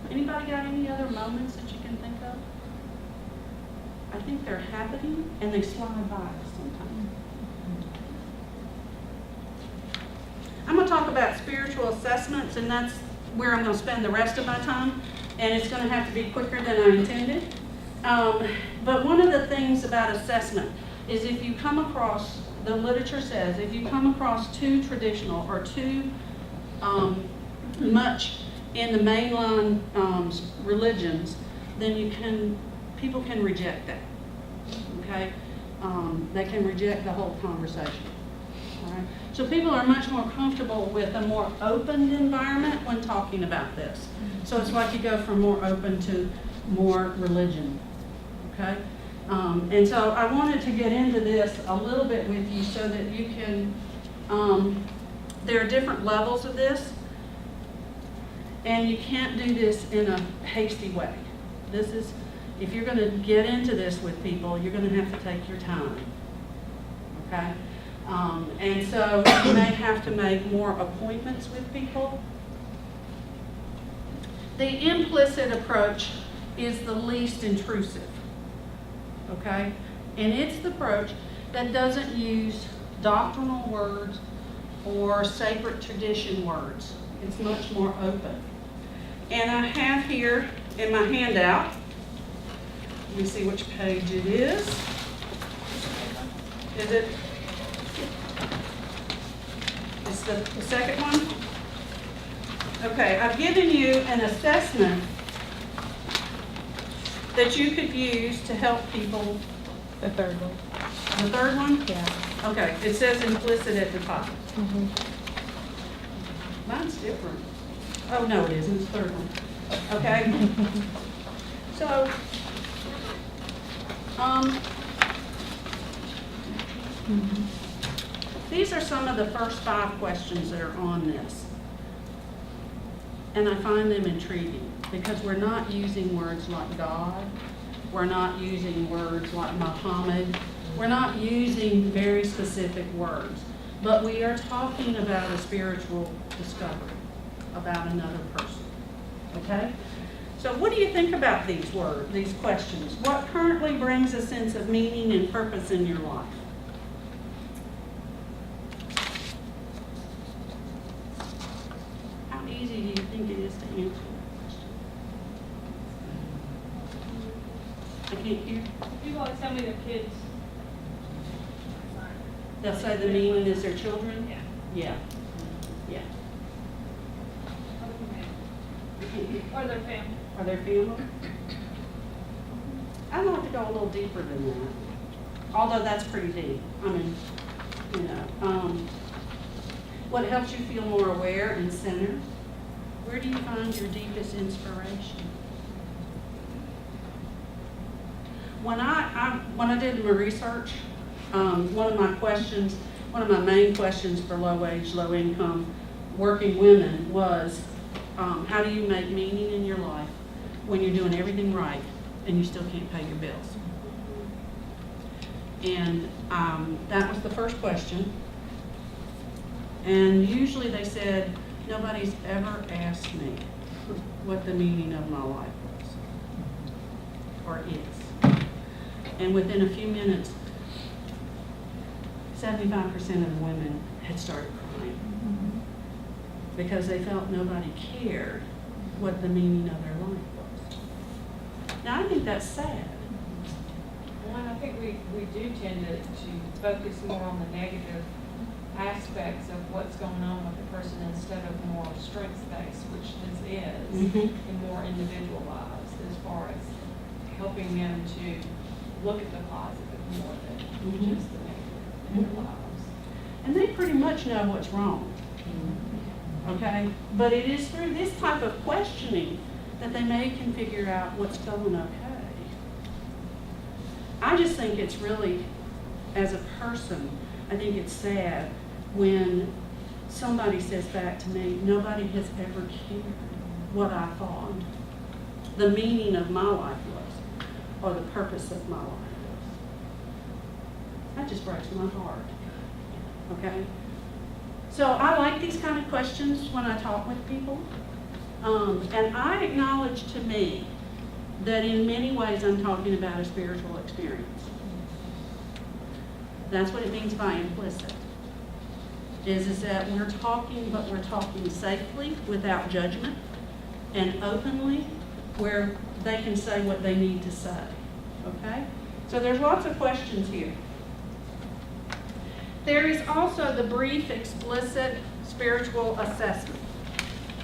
Anybody got any other moments that you can think of? I think they're happening and they slide by us sometimes. I'm going to talk about spiritual assessments, and that's where I'm going to spend the rest of my time, and it's going to have to be quicker than I intended. But one of the things about assessment is if you come across, the literature says, if you come across too traditional or too much in the mainline religions, then people can reject that. Okay? They can reject the whole conversation. All right? So people are much more comfortable with a more open environment when talking about this. So it's like you go from more open to more religion. Okay? And so I wanted to get into this a little bit with you so that you can, there are different levels of this, and you can't do this in a hasty way. This is, if you're going to get into this with people, you're going to have to take your time. okay? And so you may have to make more appointments with people. The implicit approach is the least intrusive, okay? And it's the approach that doesn't use doctrinal words or sacred tradition words. It's much more open. And I have here in my handout, let me see which page it is. Is it? It's the second one? Okay, I've given you an assessment that you could use to help people. The third one. The third one? Yeah. Okay, it says implicit at the top. Mm-hmm. Mine's different. Oh, no, it isn't, it's the third one. Okay? So, these are some of the first 5 questions that are on this. And I find them intriguing because we're not using words like God. We're not using words like Muhammad. We're not using very specific words. But we are talking about a spiritual discovery, about another person. Okay? So what do you think about these words, these questions? What currently brings a sense of meaning and purpose in your life? How easy do you think it is to answer that question? I can't hear. People always tell me their kids. They'll say the meaning is their children? Yeah. Yeah. Yeah. Or their family. Are their family? I'd like to go a little deeper than that, although that's pretty deep. I mean, you know, what helps you feel more aware and centered? Where do you find your deepest inspiration? When I did my research, one of my main questions for low wage, low income working women was, how do you make meaning in your life when you're doing everything right and you still can't pay your bills? And that was the first question. And usually they said, nobody's ever asked me what the meaning of my life was or is. And within a few minutes, 75% of the women had started crying because they felt nobody cared what the meaning of their life was. Now, I think that's sad. Well, I think we do tend to focus more on the negative aspects of what's going on with the person instead of more strengths-based, which this is, and more individualized as far as helping them to look at the positive more than just the negative in their lives. And they pretty much know what's wrong. Okay? But it is through this type of questioning that they can figure out what's going okay. I just think it's really, as a person, I think it's sad when somebody says back to me, nobody has ever cared what I thought the meaning of my life was, or the purpose of my life was. That just breaks my heart. Okay? So I like these kind of questions when I talk with people. And I acknowledge to me that in many ways I'm talking about a spiritual experience. That's what it means by implicit. Is that we're talking, but we're talking safely, without judgment, and openly, where they can say what they need to say. Okay? So there's lots of questions here. There is also the brief, explicit spiritual assessment.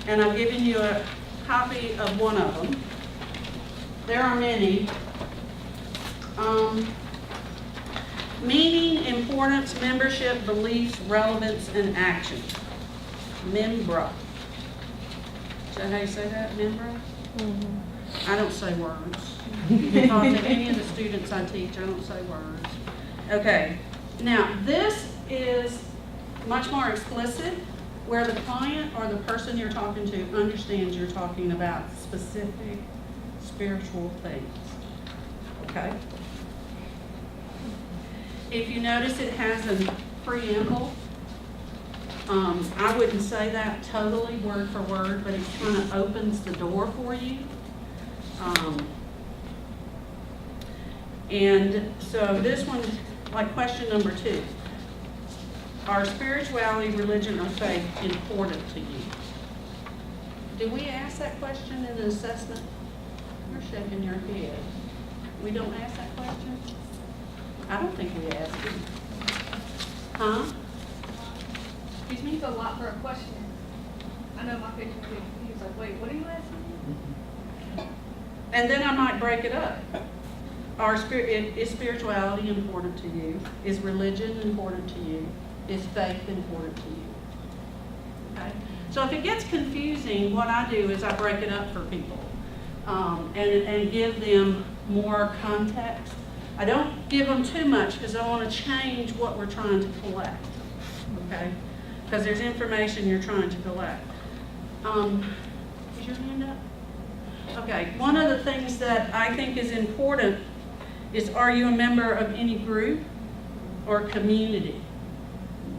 And I've given you a copy of one of them. There are many. Meaning, importance, membership, beliefs, relevance, and action. Membra. Is that how you say that? Membra? I don't say words. Because of any of the students I teach, I don't say words. Okay. Now, this is much more explicit, where the client or the person you're talking to understands you're talking about specific spiritual things. Okay? If you notice, it has a preamble. I wouldn't say that totally word for word, but it kind of opens the door for you. And so this one, like question number 2, are spirituality, religion, or faith important to you? Do we ask that question in the assessment? You're shaking your head. We don't ask that question? I don't think we ask it. Huh? Excuse me, it's a lot for a question. I know my picture, he was like, wait, what are you asking? And then I might break it up. Is spirituality important to you? Is religion important to you? Is faith important to you? Okay? So if it gets confusing, what I do is I break it up for people and give them more context. I don't give them too much because I want to change what we're trying to collect. Okay? Because there's information you're trying to collect. Is your hand up? Okay, one of the things that I think is important is, are you a member of any group or community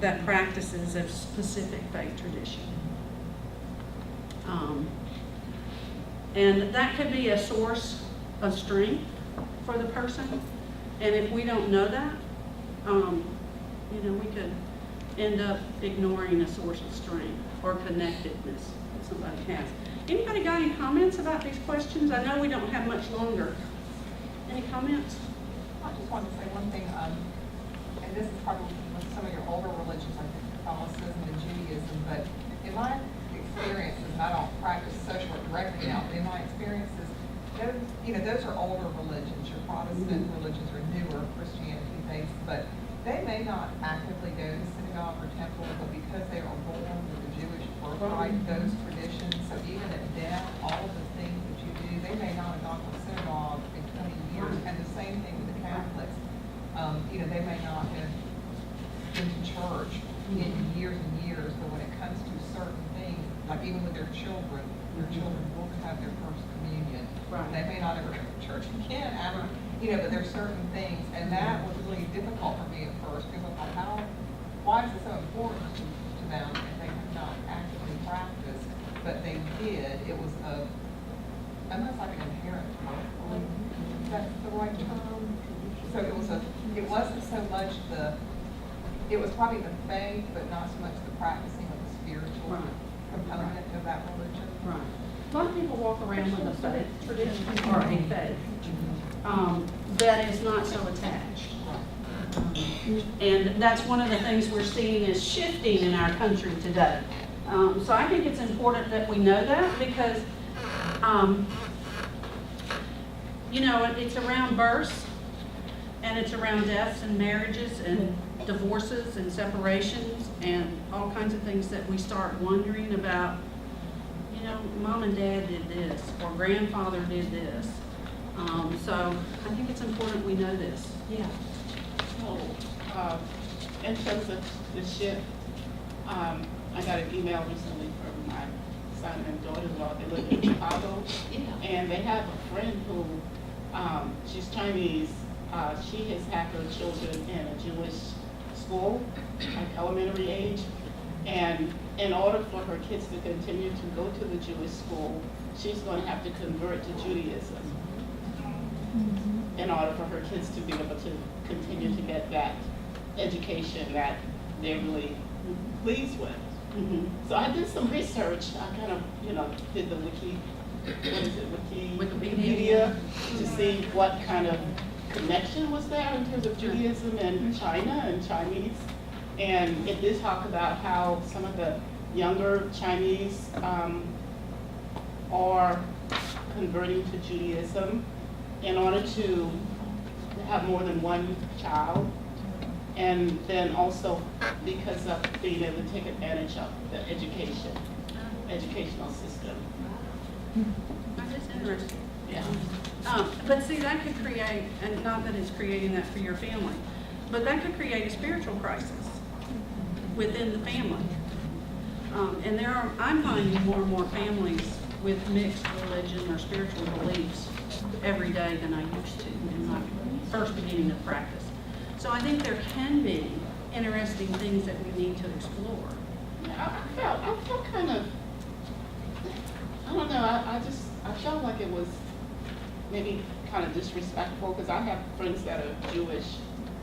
that practices a specific faith tradition? And that could be a source of strength for the person. And if we don't know that, we could end up ignoring a source of strength or connectedness that somebody has. Anybody got any comments about these questions? I know we don't have much longer. Any comments? I just wanted to say one thing, and this is probably with some of your older religions like Catholicism and Judaism, but in my experiences, and I don't practice social work directly now, but in my experiences, those are older religions. Your Protestant religions are newer Christianity based, but they may not actively go to synagogue or temple, but because they are born with the Jewish birthright, those traditions, so even at death, all of the things that you do, they may not have gone to synagogue in 20 years, and the same thing with the Catholics. They may not have been to church in years and years, but when it comes to certain things, like even with their children will have their first communion. Right. They may not ever go to church again after, but there's certain things, and that was really difficult for me at first, because I thought, why is it so important to them if they have not actively practiced, but they did? It was almost like an inherent belief. Is that the right term? So it wasn't so much it was probably the faith, but not so much the practicing of the spiritual component of that religion. Right. A lot of people walk around with a faith tradition or a faith that is not so attached. And that's one of the things we're seeing is shifting in our country today. So I think it's important that we know that because, it's around births and it's around deaths and marriages and divorces and separations and all kinds of things that we start wondering about. Mom and dad did this or grandfather did this. So I think it's important we know this. Yeah. So, in terms of the shift, I got an email recently from my son and daughter-in-law. They live in Chicago, and they have a friend who, she's Chinese. She has had her children in a Jewish school, like elementary age, and in order for her kids to continue to go to the Jewish school, she's going to have to convert to Judaism in order for her kids to be able to continue to get that education that they're really pleased with. So I did some research. I kind of, did the Wikipedia to see what kind of connection was there in terms of Judaism and China and Chinese. And it did talk about how some of the younger Chinese are converting to Judaism in order to have more than one child. And then also because of being able to take advantage of the educational system. That's interesting. Yeah. But see, that could create, and not that it's creating that for your family, but that could create a spiritual crisis within the family. And I'm finding more and more families with mixed religion or spiritual beliefs every day than I used to in my first beginning of practice. So I think there can be interesting things that we need to explore. Yeah, I felt kind of, I don't know, I felt like it was maybe kind of disrespectful, because I have friends that are Jewish,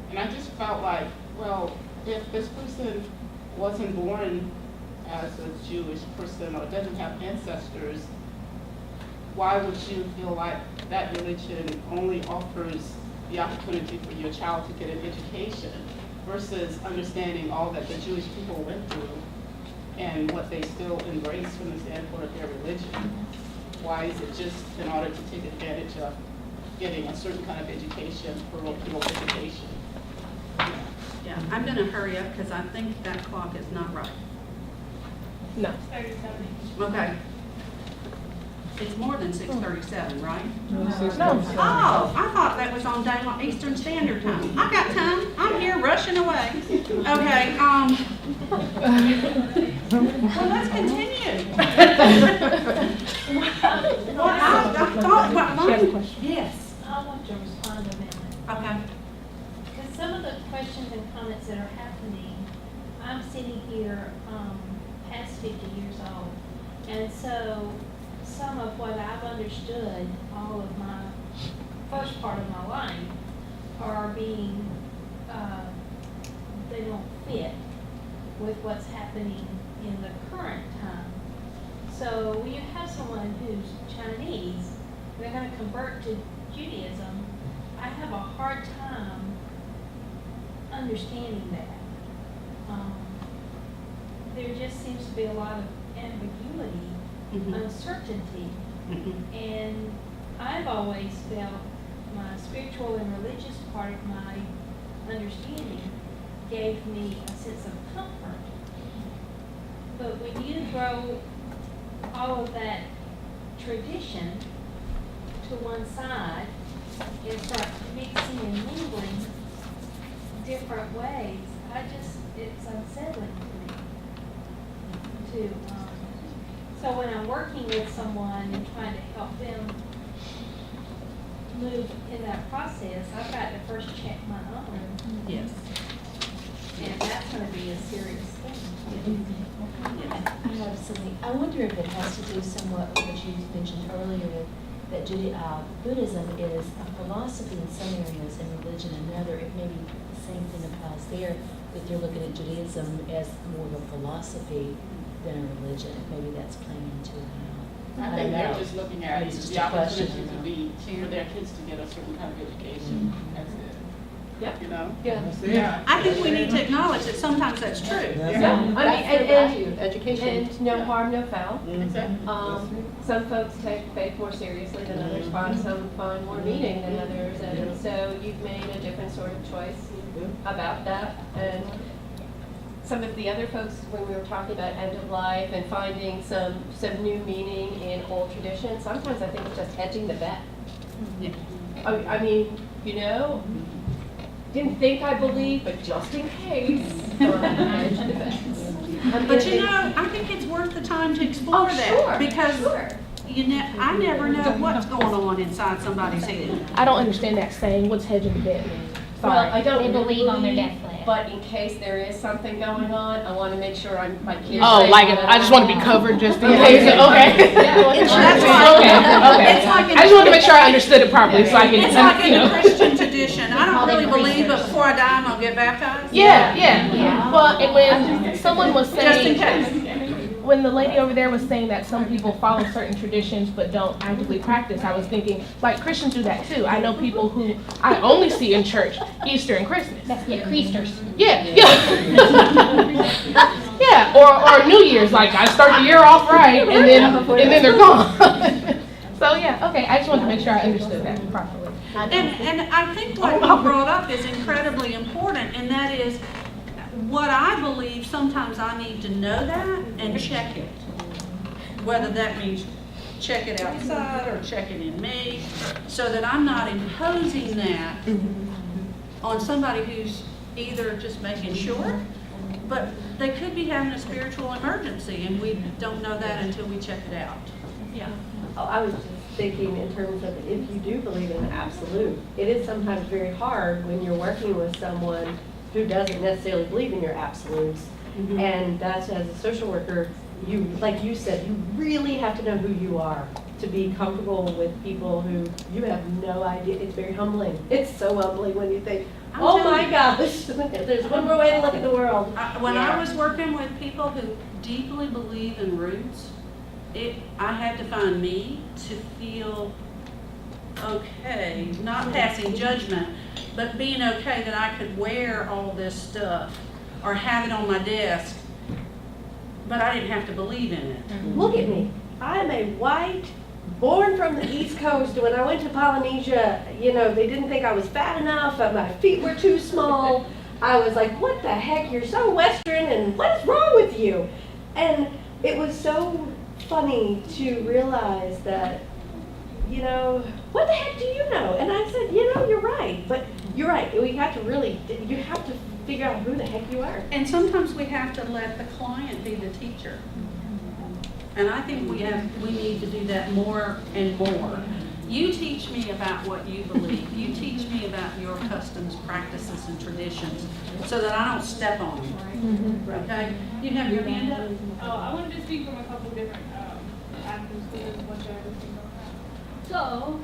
and I just felt like, well, if this person wasn't born as a Jewish person or doesn't have ancestors, why would you feel like that religion only offers the opportunity for your child to get an education versus understanding all that the Jewish people went through and what they still embrace from the standpoint of their religion? Why is it just in order to take advantage of getting a certain kind of education, parochial education? Yeah, I'm gonna hurry up because I think that clock is not right. No. 37. Okay. It's more than 6:37, right? No. Oh, I thought that was on daylight Eastern Standard Time. I got time. I'm here rushing away. Okay, well, let's continue. Well, I thought, well, She has a question. yes, I want to respond a minute, okay. because some of the questions and comments that are happening, I'm sitting here, past 50 years old, and so some of what I've understood all of my first part of my life are being, they don't fit with what's happening in the current time. So when you have someone who's Chinese, they're going to convert to Judaism, I have a hard time understanding that. There just seems to be a lot of ambiguity, uncertainty, and I've always felt my spiritual and religious part of my understanding gave me a sense of comfort. But when you throw all of that tradition to one side and start mixing and mingling different ways, it's unsettling to me. So when I'm working with someone and trying to help them move in that process, I've got to first check my own, Yes. and that's going to be a serious thing. I have something, I wonder if it has to do somewhat with what you mentioned earlier, that Buddhism is a philosophy in some areas and religion in another. If maybe the same thing applies there, that you're looking at Judaism as more of a philosophy than a religion. Maybe that's playing into it now. I think they're just looking at It's just the a question, opportunity to be, for their kids to get a certain kind of education. That's it. Yep. You know? Yeah. I think we need to acknowledge that sometimes that's true. Yeah. I mean, Education. and no harm, no foul. Exactly. Some folks take faith more seriously than others, some find more meaning than others, and so you've made a different sort of choice about that. And some of the other folks, when we were talking about end of life and finding some new meaning in old tradition, sometimes I think it's just hedging the bet. Yeah. I mean, you know, didn't think I believed, but just in case, hedge the bet. But you know, I think it's worth the time to explore that. Because I never know what's going on inside somebody's head. I don't understand that saying. What's hedging the bet mean? Well, Sorry. I don't They believe on their believe, death plan. but in case there is something going on, I want to make sure my kids. Oh, say like that I just want to be covered just in Okay. case. Okay. It's Okay. like- Okay. it's like in- I just want to make sure I understood it properly, so I can. It's like in you know. the Christian tradition. I don't Call them really believe, but priesters. before I die, I'm gonna get baptized. Yeah. Well, and when someone was Just in saying, case. when the lady over there was saying that some people follow certain traditions but don't actively practice, I was thinking, like, Christians do that too. I know people who I only see in church Easter and Christmas. Yeah, Creasters. Yeah. Yeah, or New Year's, like I start the year off right and then they're gone. So yeah, okay, I just wanted to make sure I understood that properly. And I think what you brought up is incredibly important, and that is what I believe, sometimes I need to know that and check it. Whether that means check it outside or check it in me, so that I'm not imposing that on somebody who's either just making sure but they could be having a spiritual emergency, and we don't know that until we check it out. Yeah. Oh, I was just thinking in terms of if you do believe in the absolute, it is sometimes very hard when you're working with someone who doesn't necessarily believe in your absolutes. Mhm. And that's, as a social worker, you, like you said, you really have to know who you are to be comfortable with people who you have no idea. It's very humbling. It's so humbling when you think, I'm oh telling my you. gosh, there's one more way to look at the world. When I Yeah. was working with people who deeply believe in roots, I had to find me to feel okay, not passing judgment, but being okay that I could wear all this stuff or have it on my desk, but I didn't have to believe in it. Look at me. I'm a white, born from the East Coast. When I went to Polynesia, you know, they didn't think I was fat enough. My feet were too small. I was like, what the heck? You're so Western, and what is wrong with you? And it was so funny to realize that, you know, what the heck do you know? And I said, you know, you're right. But you're right. We have to really, you have to figure out who the heck you are. And sometimes we have to let the client be the teacher. And I think we need to do that more and more. You teach me about what you believe. You teach me about your customs, practices, and traditions so that I don't step on them. Okay? You have your hand up? Oh, I wanted to speak from a couple different avenues because there's a bunch of other things going on.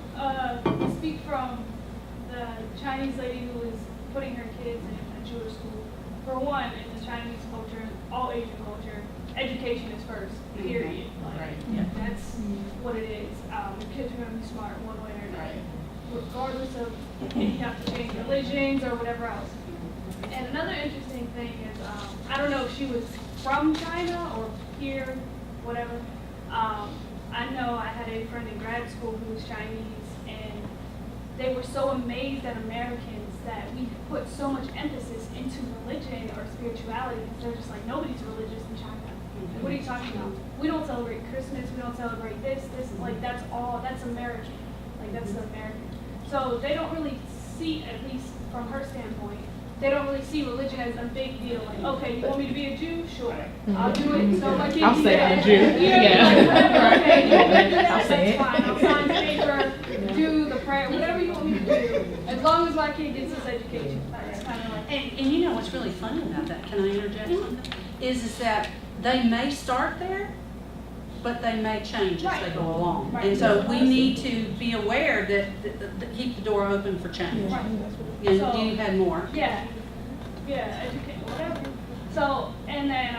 So, to speak from the Chinese lady who is putting her kids in a Jewish school. For one, in the Chinese culture, all Asian culture, education is first, period. Like, Yeah. that's what it is. Your kids are going to be smart one way or another, regardless of if you have to change religions or whatever else. And another interesting thing is, I don't know if she was from China or here, whatever. I know I had a friend in grad school who was Chinese, and they were so amazed at Americans that we put so much emphasis into religion or spirituality. They're just like, nobody's religious in China. Like, what are you talking about? We don't celebrate Christmas. We don't celebrate this. Like, that's all. That's American. Like, that's the American. So they don't really see, at least from her standpoint, they don't really see religion as a big deal. Like, okay, you want me to be a Jew? Sure. I'll do it. So my kids I'll do say that. I'm a Jew. Yeah. Like, whatever. Okay, you want me to do that? I'll say That's it. fine. I'll sign the paper, do the prayer, whatever you want me to do. As long as my kid gets his education. That's kind of like. And you know what's really funny about that, can I interject something? Is that they may start there, but they may change as they go along. Right. And so we need to be aware that keep the door open for change. Right. And So- you had more. Yeah, educate, whatever. So, and then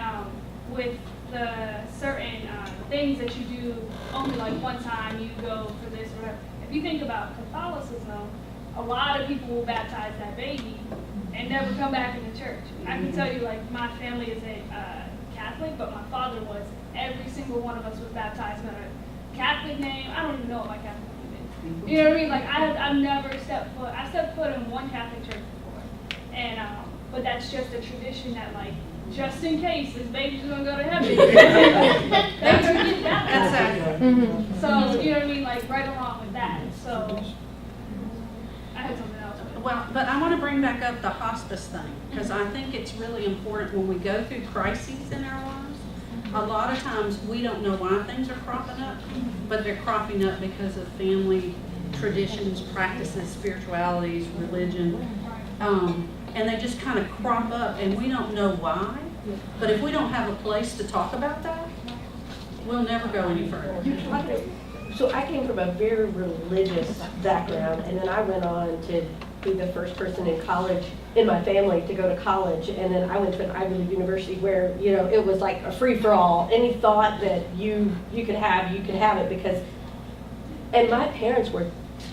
with the certain things that you do only like one time, you go for this or whatever. If you think about Catholicism, a lot of people will baptize that baby and never come back in the church. I can tell you, like, my family is a Catholic, but my father was. Every single one of us was baptized under a Catholic name. I don't even know what my Catholic name is. You know what I mean? Like, I've never stepped foot. I stepped foot in one Catholic church before, and but that's just a tradition that, like, just in case this baby's gonna go to heaven, they're gonna get baptized. So you know what I mean? Like, right along with that. So I had something else. Well, but I want to bring back up the hospice thing, because I think it's really important when we go through crises in our lives. A lot of times we don't know why things are cropping up, but they're cropping up because of family traditions, practices, spiritualities, religion. And they just kind of crop up and we don't know why. But if we don't have a place to talk about that, we'll never go any further. So I came from a very religious background, and then I went on to be the first person in college, in my family, to go to college. And then I went to an Ivy League university where, you know, it was like a free-for-all. Any thought that you could have it because, and my parents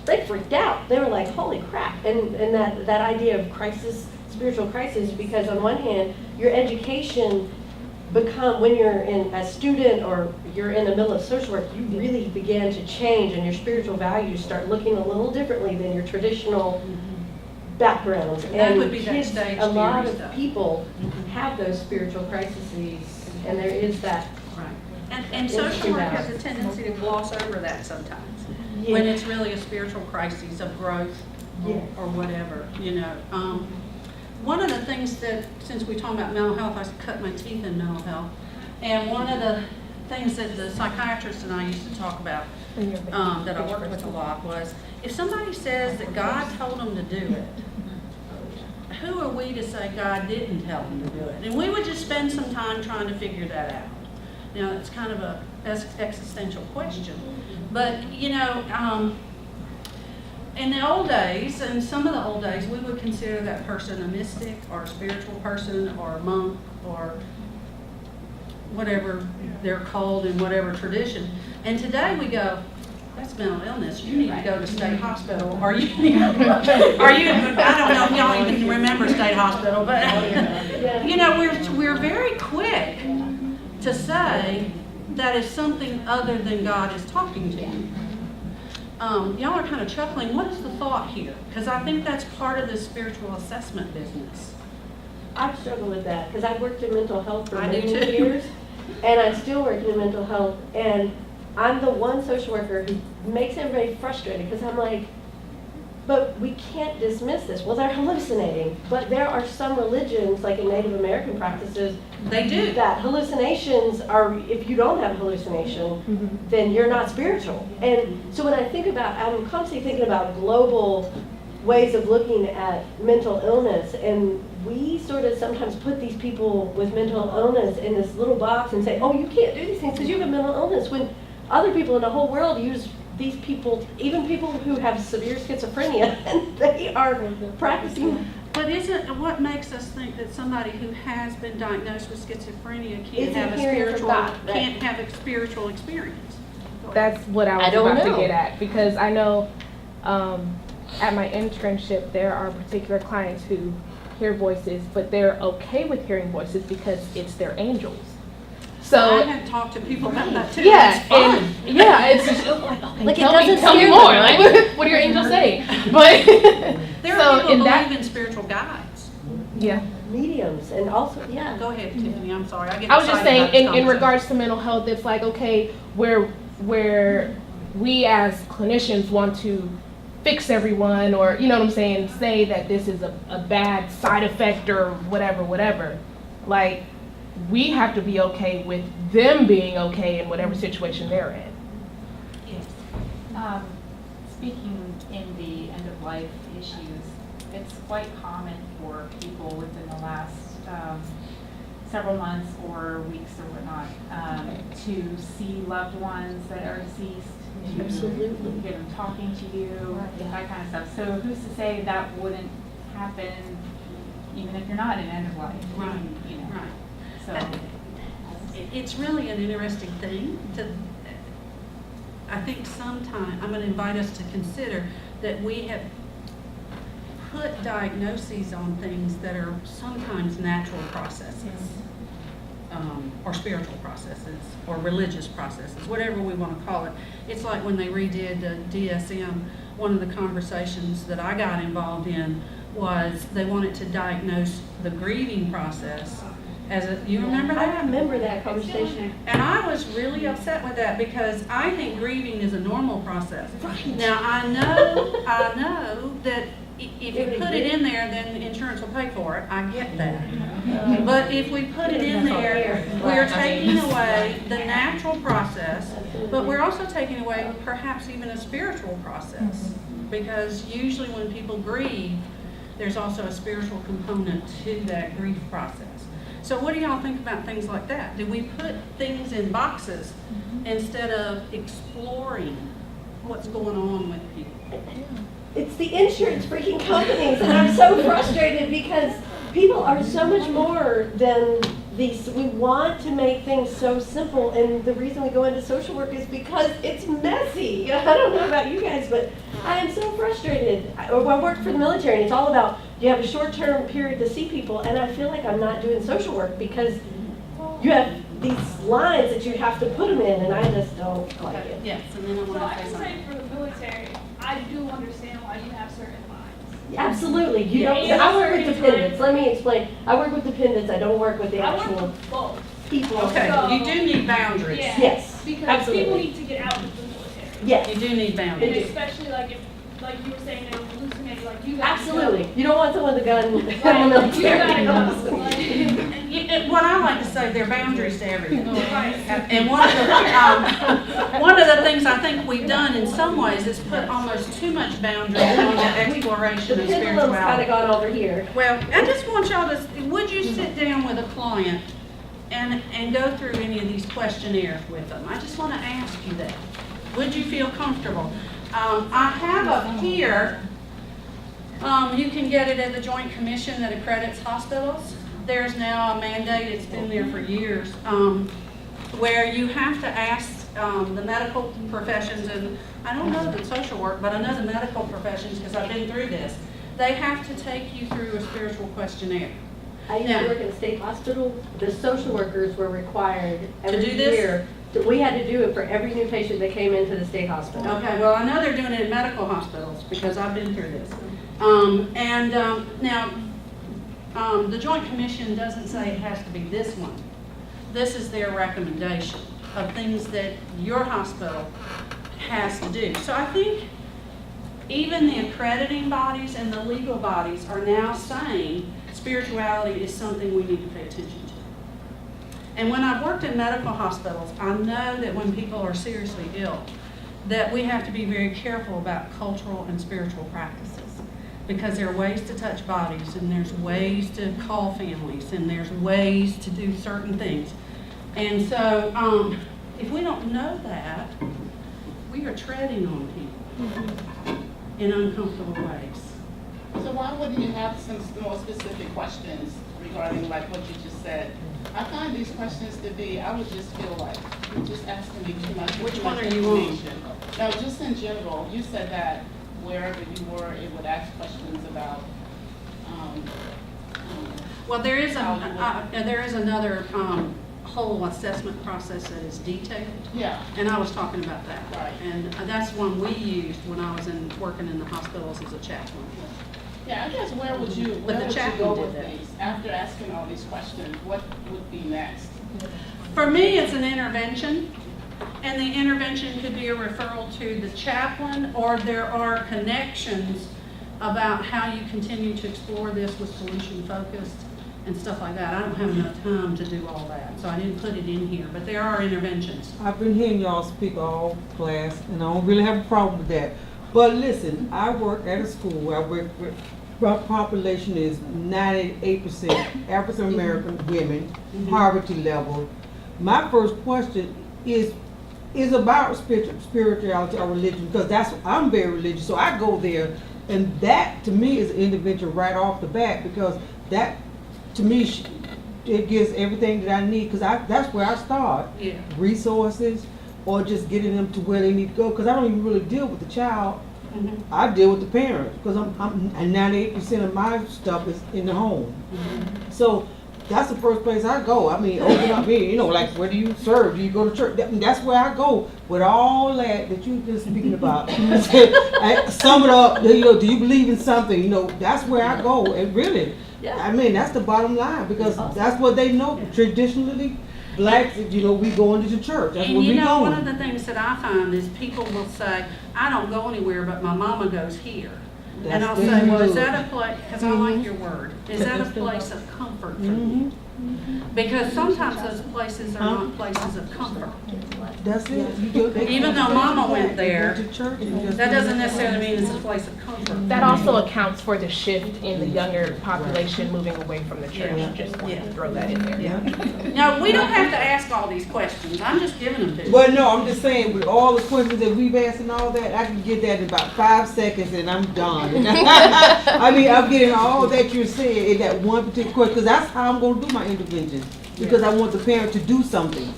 they freaked out. They were like, holy crap. And that idea of crisis, spiritual crisis, because on one hand, your education when you're a student or you're in the middle of social work, you really begin to change and your spiritual values start looking a little differently than your traditional backgrounds. That would be that kids, stage a lot theory of stuff. people have those spiritual crises, and there is that. Right. And social work has a tendency to gloss over that sometimes, when it's really a spiritual crisis of growth or whatever, you know. one of the things that, since we're talking about mental health, I cut my teeth in mental health. And one of the things that the psychiatrist and I used to talk about, that I worked with a lot, was if somebody says that God told them to do it, who are we to say God didn't tell them to do it? And we would just spend some time trying to figure that out. Now, it's kind of a existential question. But, you know, in the old days, in some of the old days, we would consider that person a mystic or a spiritual person or a monk or whatever they're called in whatever tradition. And today we go, that's mental illness. You need to go to state hospital. Or you, I don't know if y'all even remember state hospital, but you know, we're very quick to say that is something other than God is talking to you. Y'all are kind of chuckling. What is the thought here? Because I think that's part of the spiritual assessment business. I struggle with that because I've worked in mental health for I do many too. years, and I'm still working in mental health, and I'm the one social worker who makes everybody frustrated because I'm like, but we can't dismiss this. Well, they're hallucinating, but there are some religions, like in Native American practices, They do. that hallucinations are, if you don't have a hallucination, then you're not spiritual. And so when I think about, I'm constantly thinking about global ways of looking at mental illness, and we sort of sometimes put these people with mental illness in this little box and say, oh, you can't do these things because you have a mental illness, when other people in the whole world use these people, even people who have severe schizophrenia, and they are practicing. But isn't what makes us think that somebody who has been diagnosed with schizophrenia can't It's have a inherent from spiritual God, right? can't have a spiritual experience? That's what I was don't about know. to get at, because I know at my internship there are particular clients who hear voices, but they're okay with hearing voices because it's their angels. I So have talked to people about that too. yeah, It's fun. and yeah, it's just like, okay, Like, it tell me doesn't scare more. them, Like, right? what do your angels say? But There so are people in who that, believe in spiritual guides. yeah. Mediums, and also, yeah. Go ahead, Tiffany. I'm sorry. I get I was just excited saying, about this in conversation. regards to mental health, it's like, okay, where we as clinicians want to fix everyone, or, you know what I'm saying, say that this is a bad side effect or whatever. Like, we have to be okay with them being okay in whatever situation they're in. Yes. Speaking in the end-of-life issues, it's quite common for people within the last several months or weeks or whatnot to see loved ones that are deceased, to Absolutely. hear them talking to you, that kind of stuff. So who's to say that wouldn't happen even if you're not in end-of-life? Right. You know. Right. So. It's really an interesting thing to, I think sometime, I'm going to invite us to consider that we have put diagnoses on things that are sometimes natural processes, or spiritual processes, or religious processes, whatever we want to call it. It's like when they redid the DSM, one of the conversations that I got involved in was they wanted to diagnose the grieving process as a, you remember that? I remember that conversation. And I was really upset with that because I think grieving is a normal process. Now, I know that if you put it in there, then insurance will pay for it. I get that. But if we put it in there, we're taking away the natural process, but we're also taking away perhaps even a spiritual process. Because usually when people grieve, there's also a spiritual component to that grief process. So what do y'all think about things like that? Do we put things in boxes instead of exploring what's going on with people? It's the insurance freaking companies, and I'm so frustrated because people are so much more than these. We want to make things so simple, and the reason we go into social work is because it's messy. I don't know about you guys, but I am so frustrated. I work for the military, and it's all about you have a short-term period to see people, and I feel like I'm not doing social work because you have these lines that you have to put them in, and I just don't like it. Yes, and then I So want I to say can something. say for the military, I do understand why you have certain lines. Absolutely. You Yeah, don't. yeah, I work with certain dependents. Let me explain. I work with dependents. I don't work with the I work actual with both. people. Okay, So- you do need boundaries. Yeah. Yes. Because absolutely. people need to get out of the military. Yes. You do need And boundaries. especially like if, like you were saying, they were hallucinating like you guys. Absolutely. You don't want someone with a gun in the Right, like, you gotta military. go. Like, What I like to say, there are boundaries to everything. And one of the things I think we've done in some ways is put almost too much boundary on the exploration The of pendulum's kind of spirituality. gone over here. Well, I just want y'all to, would you sit down with a client and go through any of these questionnaires with them? I just want to ask you that. Would you feel comfortable? I have up here, you can get it at the Joint Commission that accredits hospitals. There's now a mandate, it's been there for years, where you have to ask the medical professions, and I don't know the social work, but I know the medical professions because I've been through this. They have to take you through a spiritual questionnaire. I used to work in a state hospital. The social workers were required every do this? year. We had to do it for every new patient that came into the state hospital. Okay, well, I know they're doing it in medical hospitals because I've been through this. Now, the Joint Commission doesn't say it has to be this one. This is their recommendation of things that your hospital has to do. So I think even the accrediting bodies and the legal bodies are now saying spirituality is something we need to pay attention to. And when I've worked in medical hospitals, I know that when people are seriously ill, that we have to be very careful about cultural and spiritual practices. Because there are ways to touch bodies, and there's ways to call families, and there's ways to do certain things. And so, if we don't know that, we are treading on people in uncomfortable ways. So why wouldn't you have some more specific questions regarding like what you just said? I find these questions to be, I would just feel like you're just asking me too much. Which too one much are you on? information. No, just in general, you said that wherever you were, it would ask questions about, Well, there is another whole assessment process that is detailed. yeah, And I was talking about that. Right. And that's one we used when I was working in the hospitals as a chaplain. yeah, I guess where would you But the chaplain go did with that. these? After asking all these questions, what would be next? For me, it's an intervention, and the intervention could be a referral to the chaplain, or there are connections about how you continue to explore this with solution focused and stuff like that. I don't have enough time to do all that, so I didn't put it in here, but there are interventions. I've been hearing y'all speak all class, and I don't really have a problem with that. But listen, I work at a school where I work with, our population is 98% African American women, poverty level. My first question is about spirituality or religion, because I'm very religious, so I go there, and that to me is an intervention right off the bat, because that to me it gives everything that I need, because that's where I start. Yeah. Resources, or just getting them to where they need to go, because I don't even really deal with the child. I deal with the parents, because I'm 98% of my stuff is in the home. So that's the first place I go. I mean, open up here, like where do you serve? Do you go to church? That's where I go with all that you just speaking about. Sum it up, do you believe in something? That's where I go. And really, Yeah. I mean, that's the bottom line, because that's what they know. Traditionally, blacks, we go into the church. That's And where we one going. of the things that I find is people will say, I don't go anywhere, but my mama goes here. And I'll That's say, well, is good. that a place, because I like your word, is that a place of comfort for you? Because sometimes those places are not places of comfort. That's it. Even though mama went there, Go to church and just that doesn't necessarily mean it's a place of comfort. That also accounts for the shift in the younger population moving away from the church. Yeah. Just want to throw that in there. Yeah. No, we don't have to ask all these questions, I'm just giving them to you. Well, no, I'm just saying, with all the questions that we've asked and all that, I can get that in about 5 seconds and I'm done. I mean, I'm getting all that you're saying in that one particular question, because that's how I'm going to do my intervention, because I want the parent to do something.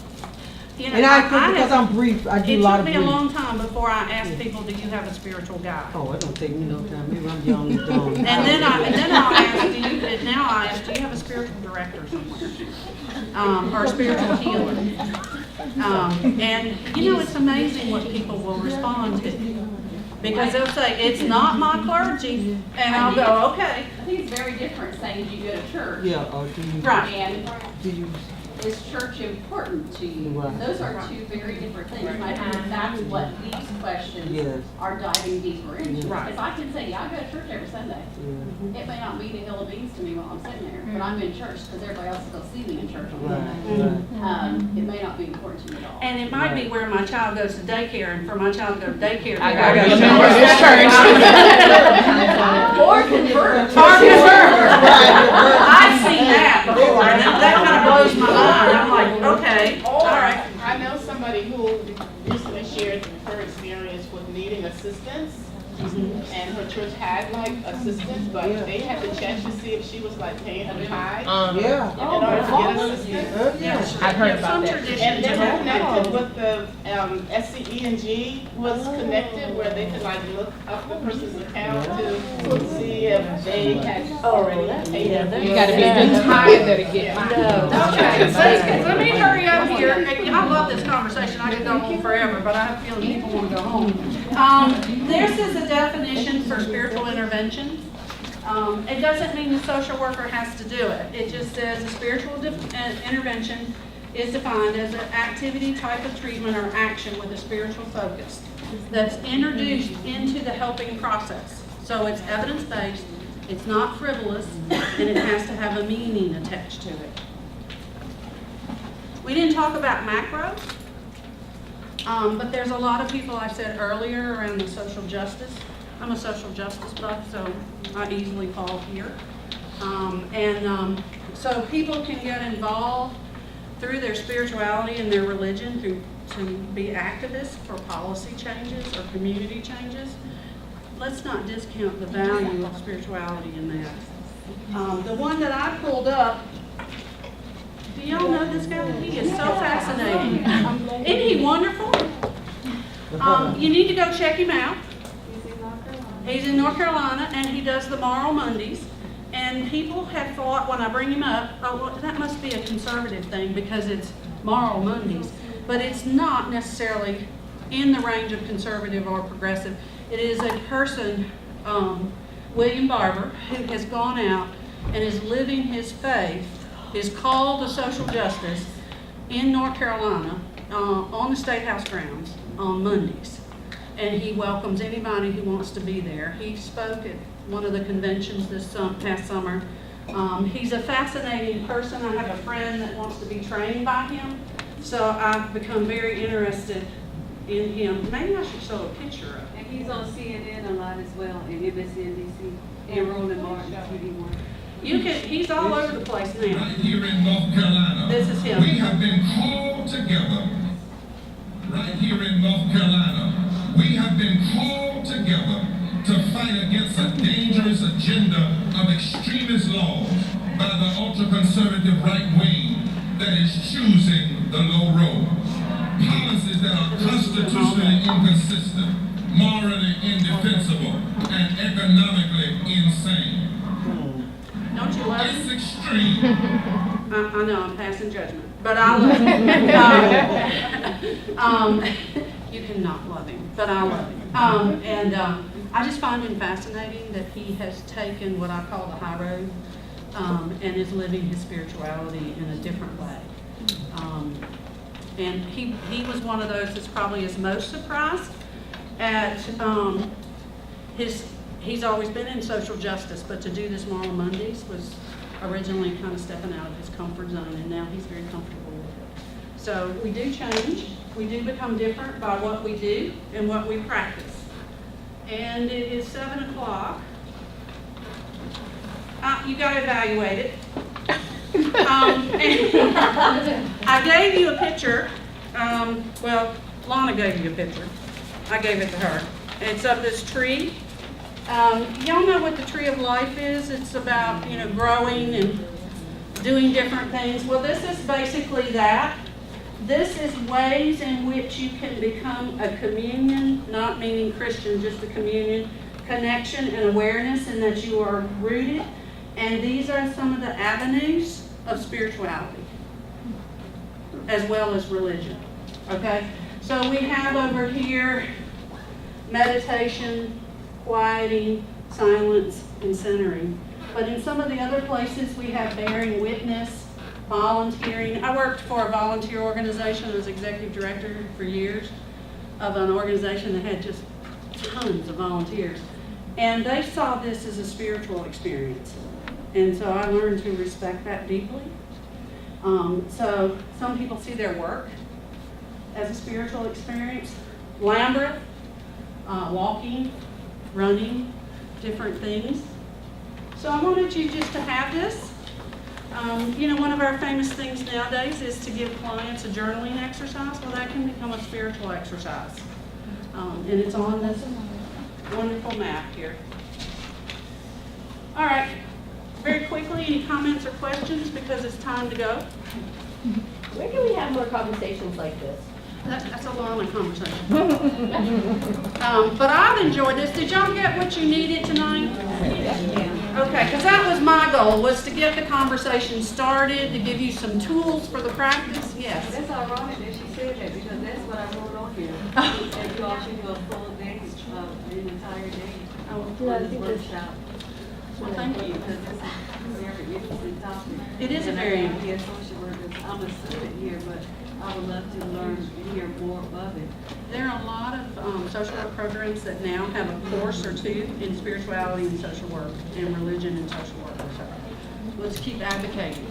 You know, And because have- I'm brief, I do It a lot took of me brief. a long time before I asked people, do you have a spiritual guide? Oh, it don't take me no time. Maybe I'm young and dumb. And then I'll ask, now I ask, do you have a spiritual director somewhere? Or a spiritual healer? And it's amazing what people will respond to. Because they'll say, it's not my clergy, and I'll go, okay. I think it's very different saying, do you go to church? Yeah, or do you? Right. And Do you? is church important to you? Right. Those are two very different things. And I think that's what these questions Yes. are diving deeper into. Right. Because I can say, yeah, I go to church every Sunday. Yeah. It may not mean a hill of beans to me while I'm sitting there, but I'm in church because everybody else will see me in church on Sunday. Right. It may not be important to me at all. And it might be where my child goes to daycare, and for my child to go to daycare. I they gotta go be a to member of this church. Or convert. I've seen that before, and that kind of blows my mind. I'm like, okay, all right. I know somebody who recently shared her experience with needing assistance. And her church had like assistance, but they had to check to see if she was like paying her tithe Yeah. in order to get assistance. I've heard about Some that. traditions And they were have connected with the SCE&G was connected where they could like look up the person's account to see if they had already paid their. You gotta be a good tither to get mine. Okay, let me hurry up here. And I love this conversation. I could go on forever, but I have a feeling people want to go home. This is a definition for spiritual intervention. It doesn't mean the social worker has to do it. It just says a spiritual intervention is defined as an activity, type of treatment, or action with a spiritual focus that's introduced into the helping process. So it's evidence-based, it's not frivolous, and it has to have a meaning attached to it. We didn't talk about macros, but there's a lot of people I said earlier around the social justice. I'm a social justice buff, so I easily fall here. So people can get involved through their spirituality and their religion to be activists for policy changes or community changes. Let's not discount the value of spirituality in that. The one that I pulled up, do y'all know this guy? He is so fascinating. Isn't he wonderful? You need to go check him out. He's in North Carolina, and he does the Moral Mondays. And people have thought, when I bring him up, oh, well, that must be a conservative thing because it's Moral Mondays. But it's not necessarily in the range of conservative or progressive. It is a person, William Barber, who has gone out and is living his faith, is called to social justice in North Carolina on the State House grounds on Mondays. And he welcomes anybody who wants to be there. He spoke at one of the conventions this past summer. He's a fascinating person. I have a friend that wants to be trained by him. So I've become very interested in him. Maybe I should show a picture of him. And he's on CNN a lot as well, and MSNBC, and Roland Martin, TV1. He's all over the place now. Right here in North Carolina, This is him. we have been called together. Right here in North Carolina, we have been called together to fight against a dangerous agenda of extremist laws by the ultra-conservative right wing that is choosing the low road. Policies that are constitutionally inconsistent, morally indefensible, and economically insane. Don't you love It's him? extreme. I know I'm passing judgment, but I love him. You cannot love him, but I love him. I just find him fascinating that he has taken what I call the high road and is living his spirituality in a different way. And he was one of those that's probably is most surprised at he's always been in social justice, but to do this Moral Mondays was originally kind of stepping out of his comfort zone, and now he's very comfortable with it. So we do change. We do become different by what we do and what we practice. And it is 7 o'clock. You got to evaluate it. I gave you a picture. Well, Lana gave you a picture. I gave it to her. It's of this tree. Y'all know what the tree of life is? It's about, growing and doing different things. Well, this is basically that. This is ways in which you can become a communion, not meaning Christian, just a communion, connection and awareness, and that you are rooted. And these are some of the avenues of spirituality, as well as religion. Okay? So we have over here meditation, quieting, silence, and centering. But in some of the other places, we have bearing witness, volunteering. I worked for a volunteer organization as executive director for years of an organization that had just tons of volunteers. And they saw this as a spiritual experience. And so I learned to respect that deeply. So some people see their work as a spiritual experience. Lambert, walking, running, different things. So I wanted you just to have this. You know, one of our famous things nowadays is to give clients a journaling exercise. Well, that can become a spiritual exercise. And it's on this wonderful map here. All right, very quickly, any comments or questions because it's time to go? Where can we have more conversations like this? That's a long conversation. But I've enjoyed this. Did y'all get what you needed tonight? Okay, because that was my goal, was to get the conversation started, to give you some tools for the practice. Yes. That's ironic that she said that, because that's what I wrote on here. That you all should do a full day, an entire day for this workshop. Well, thank you. Because this is a very interesting topic. It is a And very- I can't be a social worker. I'm a student here, but I would love to learn and hear more of it. There are a lot of social work programs that now have a course or two in spirituality and social work, and religion and social work. So let's keep advocating.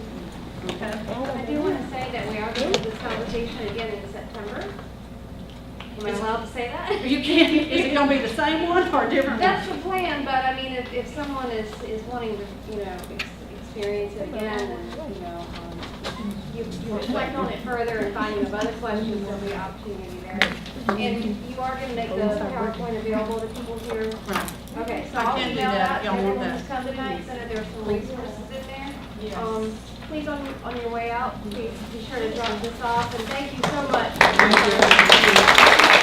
Okay? I do want to say that we are going to have this conversation again in September. Am I allowed to say that? You can't, is it going to be the same one or a different one? That's the plan, but I mean, if someone is wanting to, you know, experience it again, and, you know, you reflect on it further and finding of other questions, there'll be opportunity there. And you are going to make the PowerPoint available to people here? Right. Okay, so I I'll can do email that. that, Y'all want everyone that? who's come tonight, so that there's some resources in there. Yes. Please, on your way out, please be sure to drop this off, and thank you so much. Thank you.